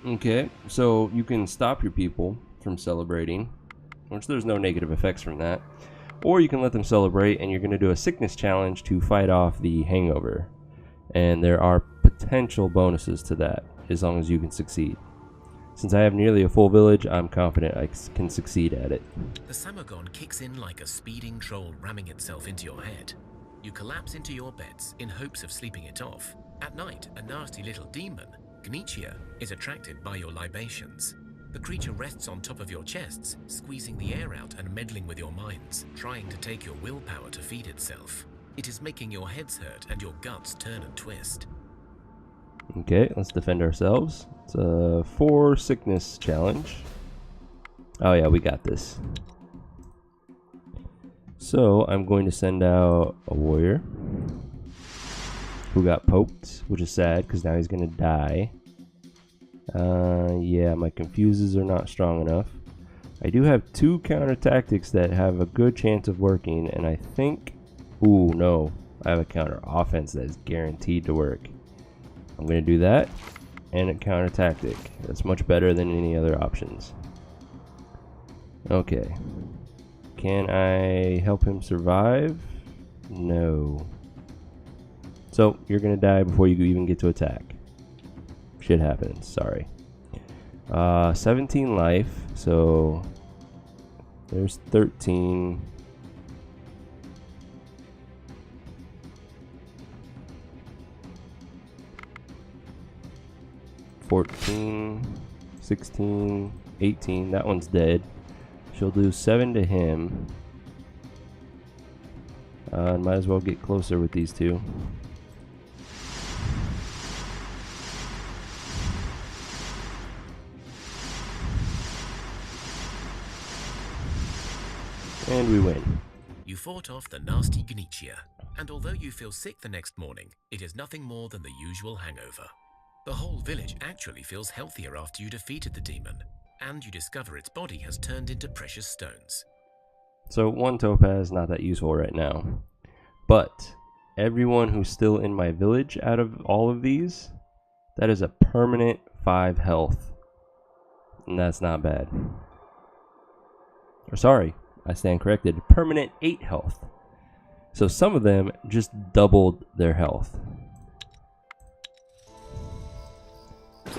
Okay, so you can stop your people from celebrating, which there's no negative effects from that. Or you can let them celebrate, and you're going to do a sickness challenge to fight off the hangover. And there are potential bonuses to that, as long as you can succeed. Since I have nearly a full village, I'm confident I can succeed at it. The samagon kicks in like a speeding troll ramming itself into your head. You collapse into your beds in hopes of sleeping it off. At night, a nasty little demon, Gnichia, is attracted by your libations. The creature rests on top of your chests, squeezing the air out and meddling with your minds, trying to take your willpower to feed itself. It is making your heads hurt and your guts turn and twist. Okay, let's defend ourselves. It's a 4 sickness challenge. Oh yeah, we got this. So I'm going to send out a warrior who got poked, which is sad because now he's going to die. Yeah, my confuses are not strong enough. I do have 2 counter tactics that have a good chance of working, and I think... Ooh, no. I have a counter offense that is guaranteed to work. I'm going to do that, and a counter tactic. That's much better than any other options. Okay. Can I help him survive? No. So, you're going to die before you even get to attack. Shit happens, sorry. 17 life, so there's 13. $14, 16, 18. That one's dead. She'll do 7 to him. Might as well get closer with these 2. And we win. You fought off the nasty Gnichia, and although you feel sick the next morning, it is nothing more than the usual hangover. The whole village actually feels healthier after you defeated the demon, and you discover its body has turned into precious stones. So 1 topaz, not that useful right now. But everyone who's still in my village out of all of these, that is a permanent 5 health. And that's not bad. Or sorry, I stand corrected. Permanent 8 health. So some of them just doubled their health.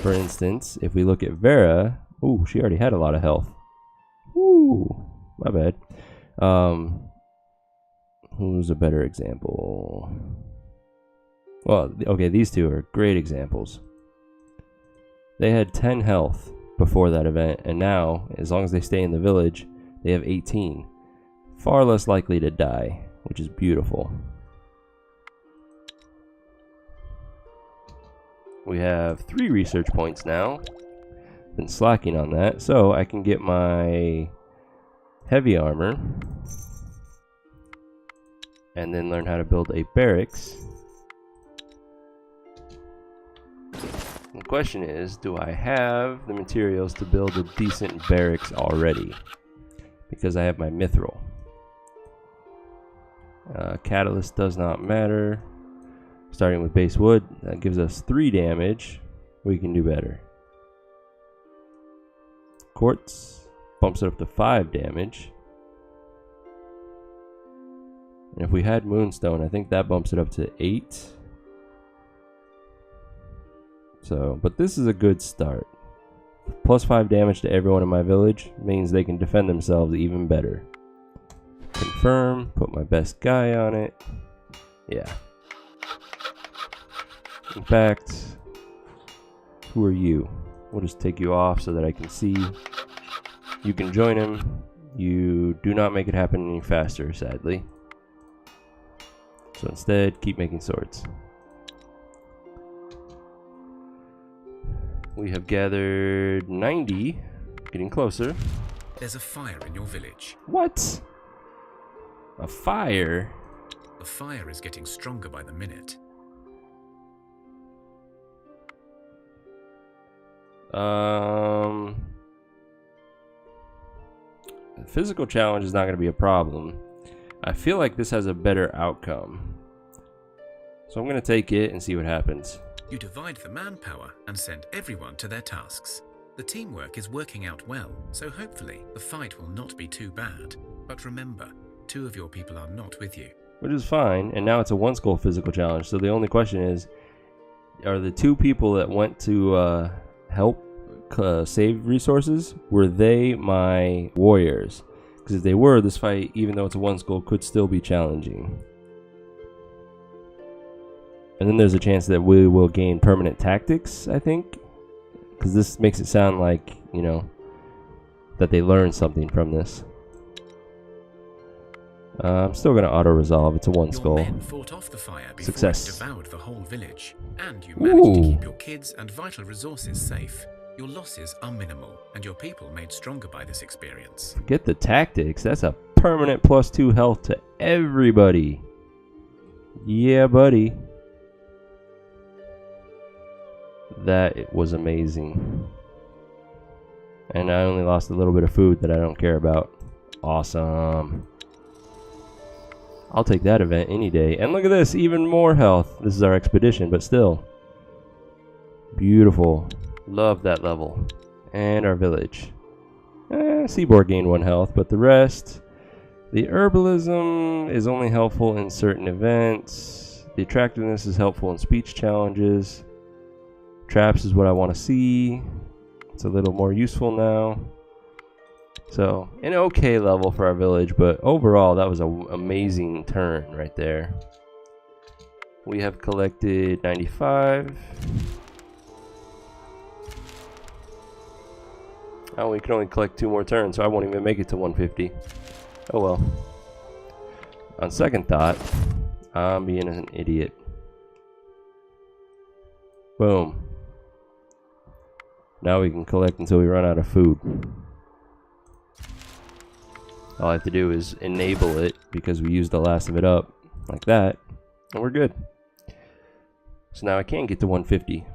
For instance, if we look at Vera, ooh, she already had a lot of health. Ooh, my bad. Who's a better example? Well, okay, these two are great examples. They had 10 health before that event, and now, as long as they stay in the village, they have 18. Far less likely to die, which is beautiful. We have 3 research points now. Been slacking on that, so I can get my heavy armor and then learn how to build a barracks. The question is, do I have the materials to build a decent barracks already? Because I have my mithril. Catalyst does not matter. Starting with base wood, that gives us 3 damage. We can do better. Quartz bumps it up to 5 damage. And if we had moonstone, I think that bumps it up to 8. So, but this is a good start. Plus 5 damage to everyone in my village means they can defend themselves even better. Confirm, put my best guy on it. Yeah. In fact, who are you? We'll just take you off so that I can see. You can join him. You do not make it happen any faster, sadly. So instead, keep making swords. We have gathered 90, getting closer. There's a fire in your village. What? A fire? The fire is getting stronger by the minute. The physical challenge is not going to be a problem. I feel like this has a better outcome. So I'm going to take it and see what happens. You divide the manpower and send everyone to their tasks. The teamwork is working out well, so hopefully the fight will not be too bad. But remember, 2 of your people are not with you. Which is fine, and now it's a 1 skull physical challenge. So the only question is, are the 2 people that went to help save resources, were they my warriors? Because if they were, this fight, even though it's a 1 skull, could still be challenging. And then there's a chance that we will gain permanent tactics, I think. Because this makes it sound like, you know, that they learned something from this. I'm still going to auto-resolve. It's a 1 skull. Your men fought off the fire before Success. it devoured the whole village. And you managed to keep your kids and vital resources safe. Your losses are minimal, and your people made stronger by this experience. Forget the tactics. That's a permanent +2 health to everybody. Yeah, buddy. That was amazing. And I only lost a little bit of food that I don't care about. Awesome. I'll take that event any day. And look at this, even more health. This is our expedition, but still. Beautiful. Love that level. And our village. Seaboard gained 1 health, but the rest... The herbalism is only helpful in certain events. The attractiveness is helpful in speech challenges. Traps is what I want to see. It's a little more useful now. So, an okay level for our village, but overall, that was an amazing turn right there. We have collected 95. Oh, we can only collect 2 more turns, so I won't even make it to 150. Oh well. On second thought, I'm being an idiot. Boom. Now we can collect until we run out of food. All I have to do is enable it because we used the last of it up, like that. And we're good. So now I can get to 150.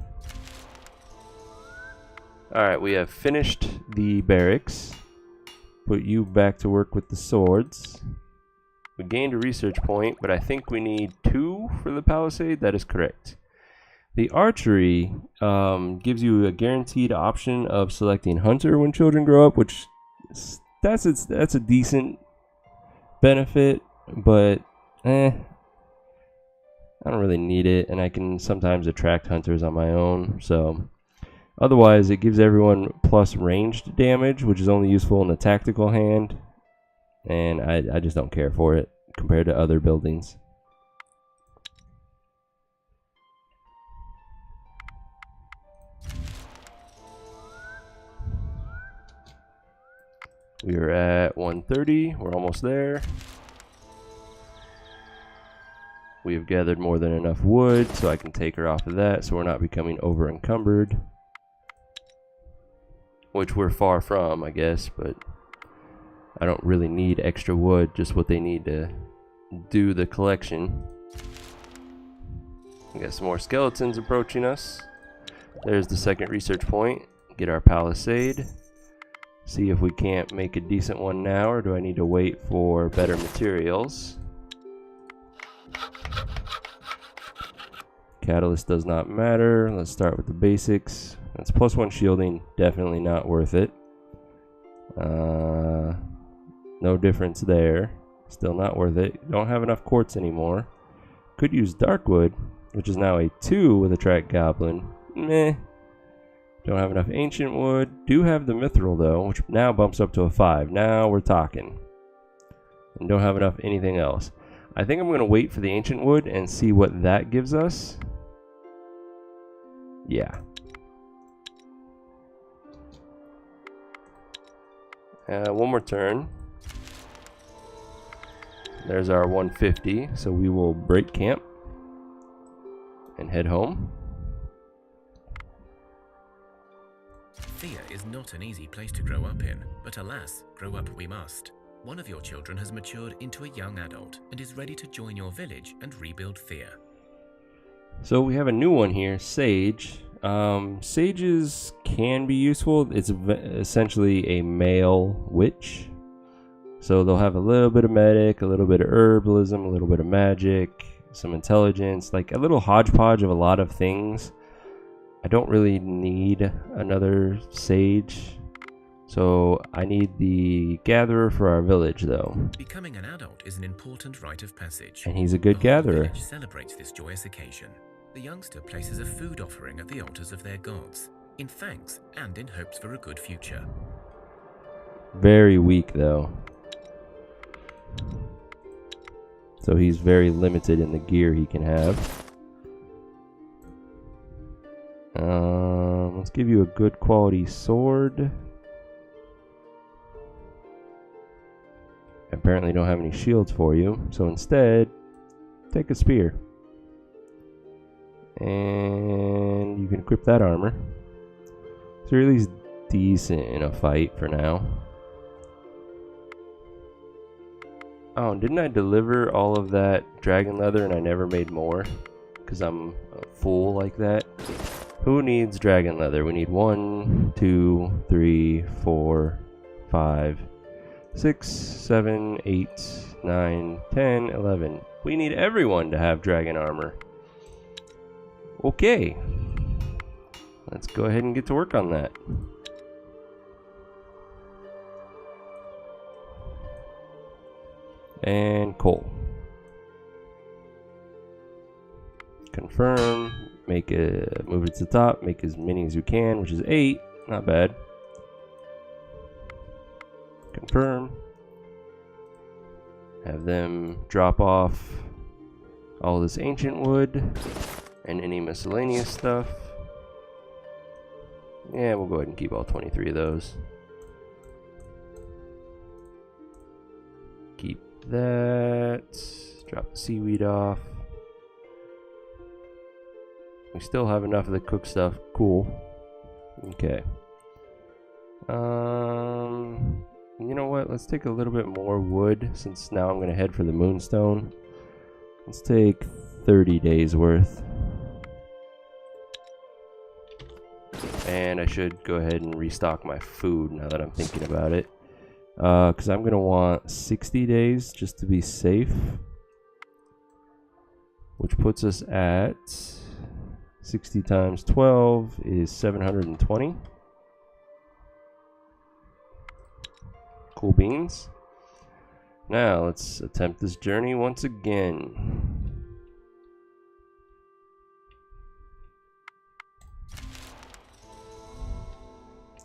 Alright, we have finished the barracks. Put you back to work with the swords. We gained a research point, but I think we need 2 for the palisade. That is correct. The archery gives you a guaranteed option of selecting hunter when children grow up, which that's a decent benefit, but I don't really need it, and I can sometimes attract hunters on my own. So otherwise, it gives everyone plus ranged damage, which is only useful in the tactical hand, and I just don't care for it compared to other buildings. We are at 130. We're almost there. We have gathered more than enough wood, so I can take her off of that, so we're not becoming over encumbered. Which we're far from, I guess, but I don't really need extra wood, just what they need to do the collection. We got some more skeletons approaching us. There's the second research point. Get our palisade. See if we can't make a decent one now, or do I need to wait for better materials? Catalyst does not matter. Let's start with the basics. That's +1 shielding. Definitely not worth it. No difference there. Still not worth it. Don't have enough quartz anymore. Could use darkwood, which is now a 2 with attract goblin. Meh. Don't have enough ancient wood. Do have the mithril though, which now bumps up to a 5. Now we're talking. And don't have enough anything else. I think I'm going to wait for the ancient wood and see what that gives us. Yeah. One more turn. There's our 150, so we will break camp and head home. Thea is not an easy place to grow up in, but alas, grow up we must. One of your children has matured into a young adult and is ready to join your village and rebuild Thea. So we have a new one here, Sage. Sages can be useful. It's essentially a male witch. So they'll have a little bit of medic, a little bit of herbalism, a little bit of magic, some intelligence, like a little hodgepodge of a lot of things. I don't really need another sage, so I need the gatherer for our village though. Becoming an adult is an important rite of passage. And he's a good The whole gatherer. village celebrates this joyous occasion. The youngster places a food offering at the altars of their gods, in thanks and in hopes for a good future. Very weak though. So he's very limited in the gear he can have. Let's give you a good quality sword. Apparently don't have any shields for you, so instead, take a spear. And you can equip that armor. So you're at least decent in a fight for now. Oh, didn't I deliver all of that dragon leather and I never made more? Because I'm a fool like that. Who needs dragon leather? We need 1, 2, 3, 4, 5, 6, 7, 8, 9, 10, 11. We need everyone to have dragon armor. Okay. Let's go ahead and get to work on that. And coal. Confirm. Make it, move it to the top. Make as many as you can, which is 8. Not bad. Confirm. Have them drop off all this ancient wood and any miscellaneous stuff. Yeah, we'll go ahead and keep all 23 of those. Keep that. Drop the seaweed off. We still have enough of the cook stuff. Cool. Okay. You know what? Let's take a little bit more wood since now I'm going to head for the moonstone. Let's take 30 days worth. And I should go ahead and restock my food now that I'm thinking about it. Because I'm going to want 60 days just to be safe. Which puts us at 60 times 12 is 720. Cool beans. Now let's attempt this journey once again.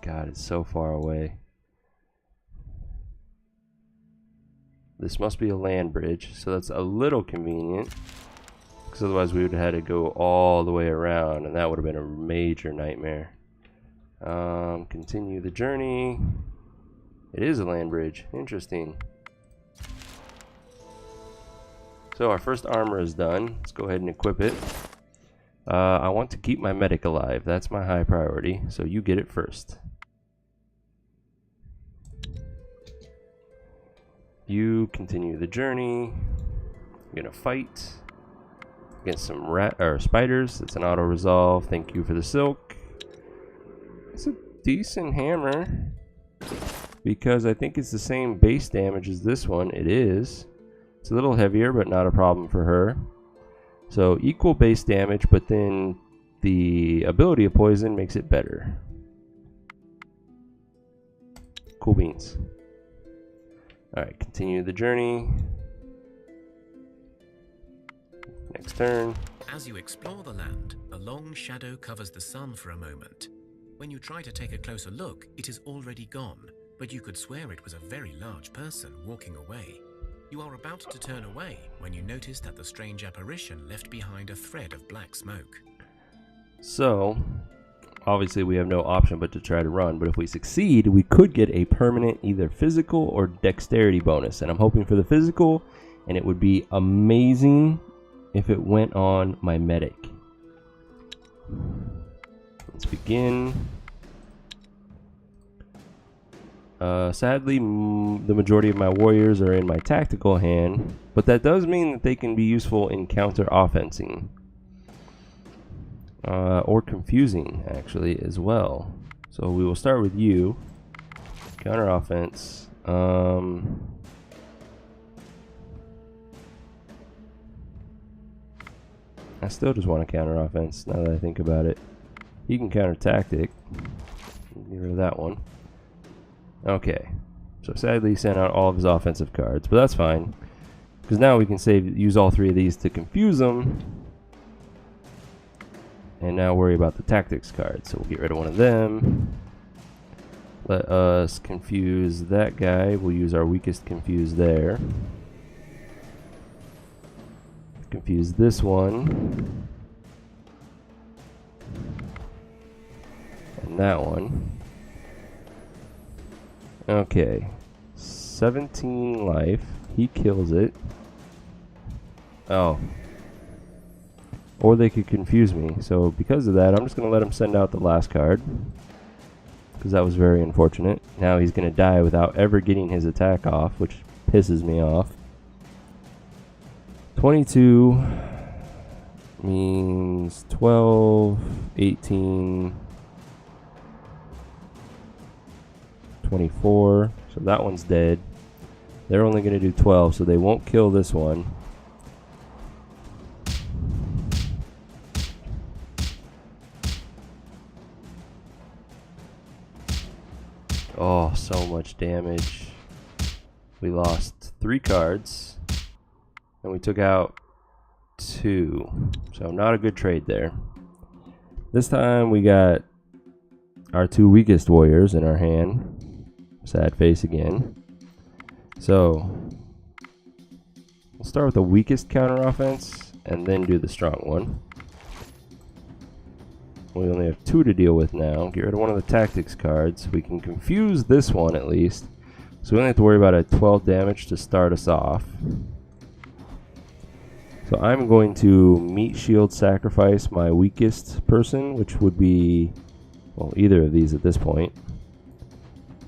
God, it's so far away. This must be a land bridge, so that's a little convenient. Because otherwise we would have had to go all the way around, and that would have been a major nightmare. Continue the journey. It is a land bridge. Interesting. So our first armor is done. Let's go ahead and equip it. I want to keep my medic alive. That's my high priority, so you get it first. You continue the journey. You're gonna fight against some spiders. It's an auto resolve. Thank you for the silk. It's a decent hammer because I think it's the same base damage as this one. It is. It's a little heavier, but not a problem for her. So equal base damage, but then the ability of poison makes it better. Cool beans. Alright, continue the journey. Next turn. As you explore the land, a long shadow covers the sun for a moment. When you try to take a closer look, it is already gone, but you could swear it was a very large person walking away. You are about to turn away when you notice that the strange apparition left behind a thread of black smoke. So, obviously we have no option but to try to run, but if we succeed, we could get a permanent either physical or dexterity bonus, and I'm hoping for the physical, and it would be amazing if it went on my medic. Let's begin. Sadly, the majority of my warriors are in my tactical hand, but that does mean that they can be useful in counter-offensing. Or confusing, actually, as well. So we will start with you. Counter-offense. I still just want to counter-offense, now that I think about it. He can counter-tactic. Get rid of that one. Okay, so sadly he sent out all of his offensive cards, but that's fine, because now we can use all three of these to confuse them, and now worry about the tactics cards. So we'll get rid of one of them. Let us confuse that guy. We'll use our weakest confuse there. Confuse this one, and that one. Okay, 17 life. He kills it. Oh. Or they could confuse me. So because of that, I'm just going to let him send out the last card. Because that was very unfortunate. Now he's going to die without ever getting his attack off, which pisses me off. 22 means 12, 18... 24, so that one's dead. They're only going to do 12, so they won't kill this one. Oh, so much damage. We lost 3 cards, and we took out 2, so not a good trade there. This time we got our 2 weakest warriors in our hand. Sad face again. So we'll start with the weakest counter offense and then do the strong one. We only have 2 to deal with now. Get rid of one of the tactics cards. We can confuse this one at least, so we only have to worry about a 12 damage to start us off. So I'm going to meat shield sacrifice my weakest person, which would be, well, either of these at this point.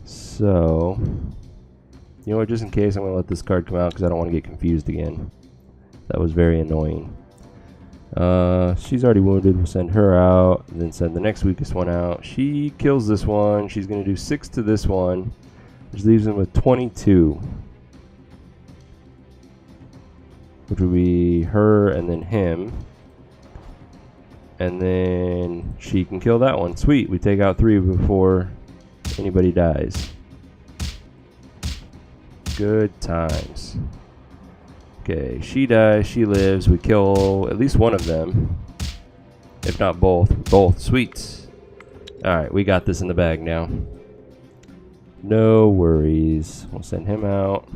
So, you know what, just in case, I'm going to let this card come out because I don't want to get confused again. That was very annoying. She's already wounded. We'll send her out, and then send the next weakest one out. She kills this one. She's going to do 6 to this one, which leaves him with 22. Which would be her and then him. And then she can kill that one. Sweet, we take out 3 before anybody dies. Good times. Okay, she dies, she lives. We kill at least one of them. If not both. Both. Sweet. Alright, we got this in the bag now. No worries. We'll send him out.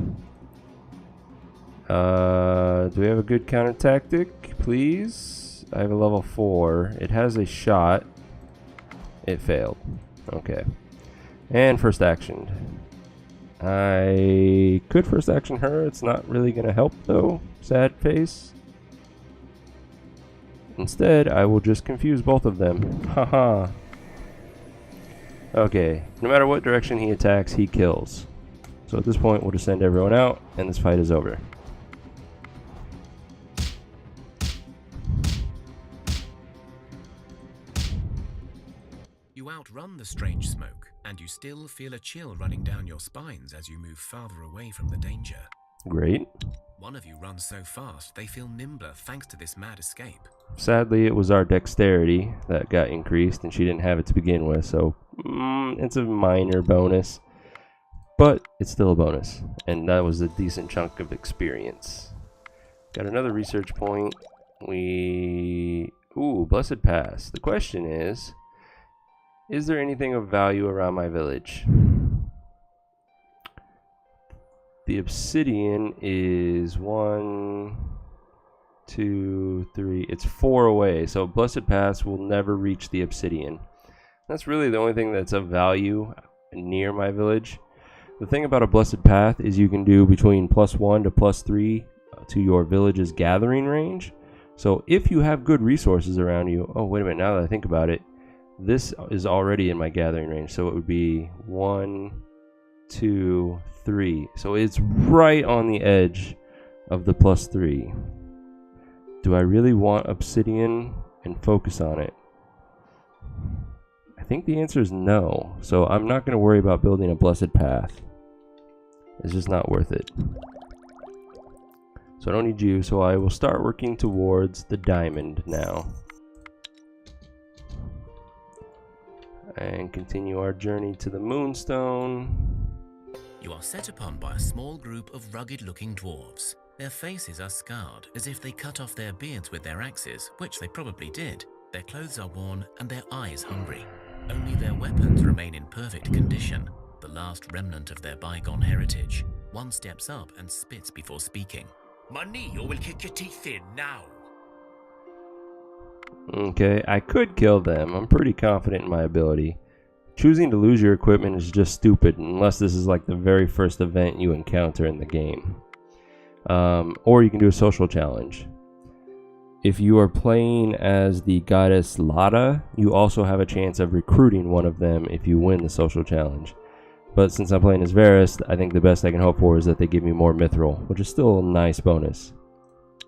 Do we have a good counter tactic, please? I have a level 4. It has a shot. It failed. Okay. And first action. I could first action her. It's not really going to help, though. Sad face. Instead, I will just confuse both of them. Haha. Okay. No matter what direction he attacks, he kills. So at this point, we'll just send everyone out, and this fight is over. You outrun the strange smoke, and you still feel a chill running down your spines as you move farther away from the danger. Great. One of you runs so fast they feel nimbler thanks to this mad escape. Sadly, it was our dexterity that got increased, and she didn't have it to begin with, so it's a minor bonus. But it's still a bonus, and that was a decent chunk of experience. Got another research point. Ooh, Blessed Pass. The question is there anything of value around my village? The obsidian is 1, 2, 3. It's 4 away, so Blessed Pass will never reach the obsidian. That's really the only thing that's of value near my village. The thing about a Blessed Path is you can do between +1 to +3 to your village's gathering range. So if you have good resources around you... Oh, wait a minute, now that I think about it, this is already in my gathering range, so it would be 1, 2, 3. So it's right on the edge of the +3. Do I really want obsidian and focus on it? I think the answer is no. So I'm not going to worry about building a Blessed Path. It's just not worth it. So I don't need you, so I will start working towards the diamond now. And continue our journey to the Moonstone. You are set upon by a small group of rugged-looking dwarves. Their faces are scarred, as if they cut off their beards with their axes, which they probably did. Their clothes are worn, and their eyes hungry. Only their weapons remain in perfect condition, the last remnant of their bygone heritage. One steps up and spits before speaking. Money, or we'll kick your teeth in now. Okay, I could kill them. I'm pretty confident in my ability. Choosing to lose your equipment is just stupid unless this is like the very first event you encounter in the game. Or you can do a social challenge. If you are playing as the goddess Lada, you also have a chance of recruiting one of them if you win the social challenge. But since I'm playing as Veles, I think the best I can hope for is that they give me more mithril, which is still a nice bonus.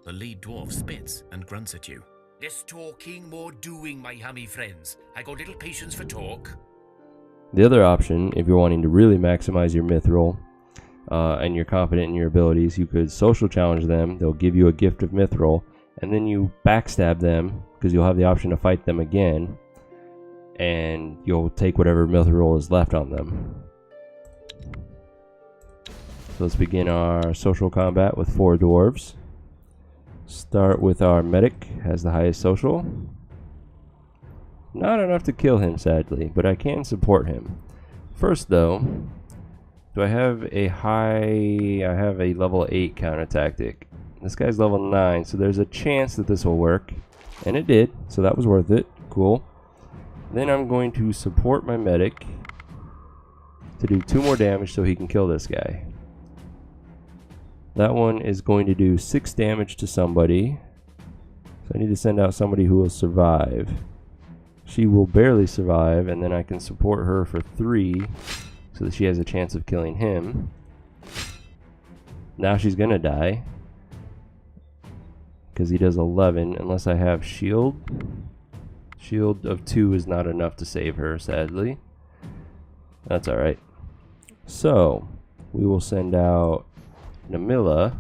The lead dwarf spits and grunts at you. Less talking, more doing, my hummy friends. I got little patience for talk. The other option, if you're wanting to really maximize your mithril, and you're confident in your abilities, you could social challenge them. They'll give you a gift of mithril, and then you backstab them, because you'll have the option to fight them again, and you'll take whatever mithril is left on them. So let's begin our social combat with 4 dwarves. Start with our medic, has the highest social. Not enough to kill him, sadly, but I can support him. First, though, do I have a high... I have a level 8 counter tactic. This guy's level 9, so there's a chance that this will work. And it did, so that was worth it. Cool. Then I'm going to support my medic to do 2 more damage so he can kill this guy. That one is going to do 6 damage to somebody. So I need to send out somebody who will survive. She will barely survive, and then I can support her for 3 so that she has a chance of killing him. Now she's gonna die. because he does 11 unless I have shield. Shield of 2 is not enough to save her, sadly. That's alright. So, we will send out Namilla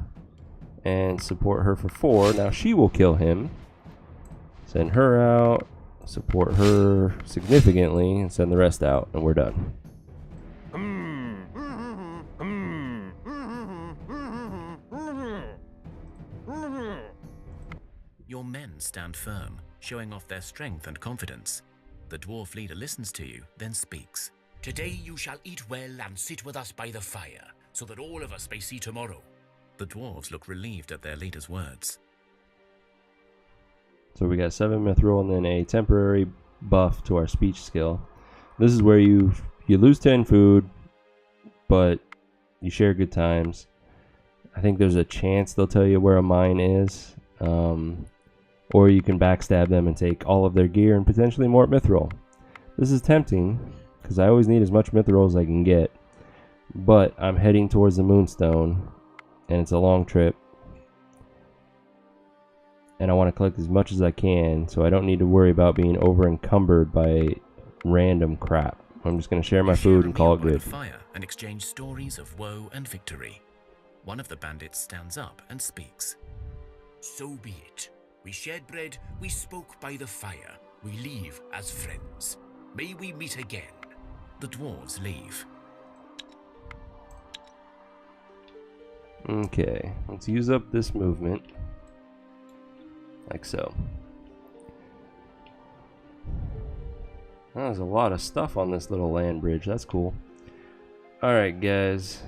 and support her for 4. Now she will kill him. Send her out, support her significantly, and send the rest out, and we're done. Your men stand firm, showing off their strength and confidence. The dwarf leader listens to you, then speaks. Today you shall eat well and sit with us by the fire, so that all of us may see tomorrow. The dwarves look relieved at their leader's words. So we got 7 mithril and then a temporary buff to our speech skill. This is where you lose 10 food, but you share good times. I think there's a chance they'll tell you where a mine is. Or you can backstab them and take all of their gear and potentially more mithril. This is tempting, because I always need as much mithril as I can get. But I'm heading towards the Moonstone, and it's a long trip. And I want to collect as much as I can, so I don't need to worry about being over encumbered by random crap. I'm just going to share my food and call it good. Fire and exchange stories of woe and victory. One of the bandits stands up and speaks. So be it. We shared bread, we spoke by the fire. We leave as friends. May we meet again. The dwarves leave. Okay, let's use up this movement. Like so. Oh, there's a lot of stuff on this little land bridge. That's cool. Alright, guys.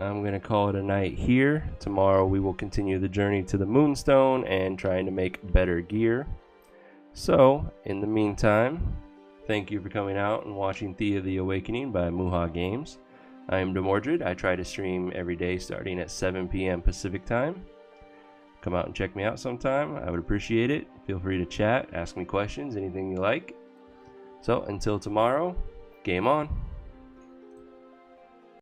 I'm going to call it a night here. Tomorrow we will continue the journey to the Moonstone and trying to make better gear. So, in the meantime, thank you for coming out and watching Thea the Awakening by Muha Games. I am Demordred. I try to stream every day starting at 7 p.m. Pacific time. Come out and check me out sometime. I would appreciate it. Feel free to chat, ask me questions, anything you like. So, until tomorrow, game on.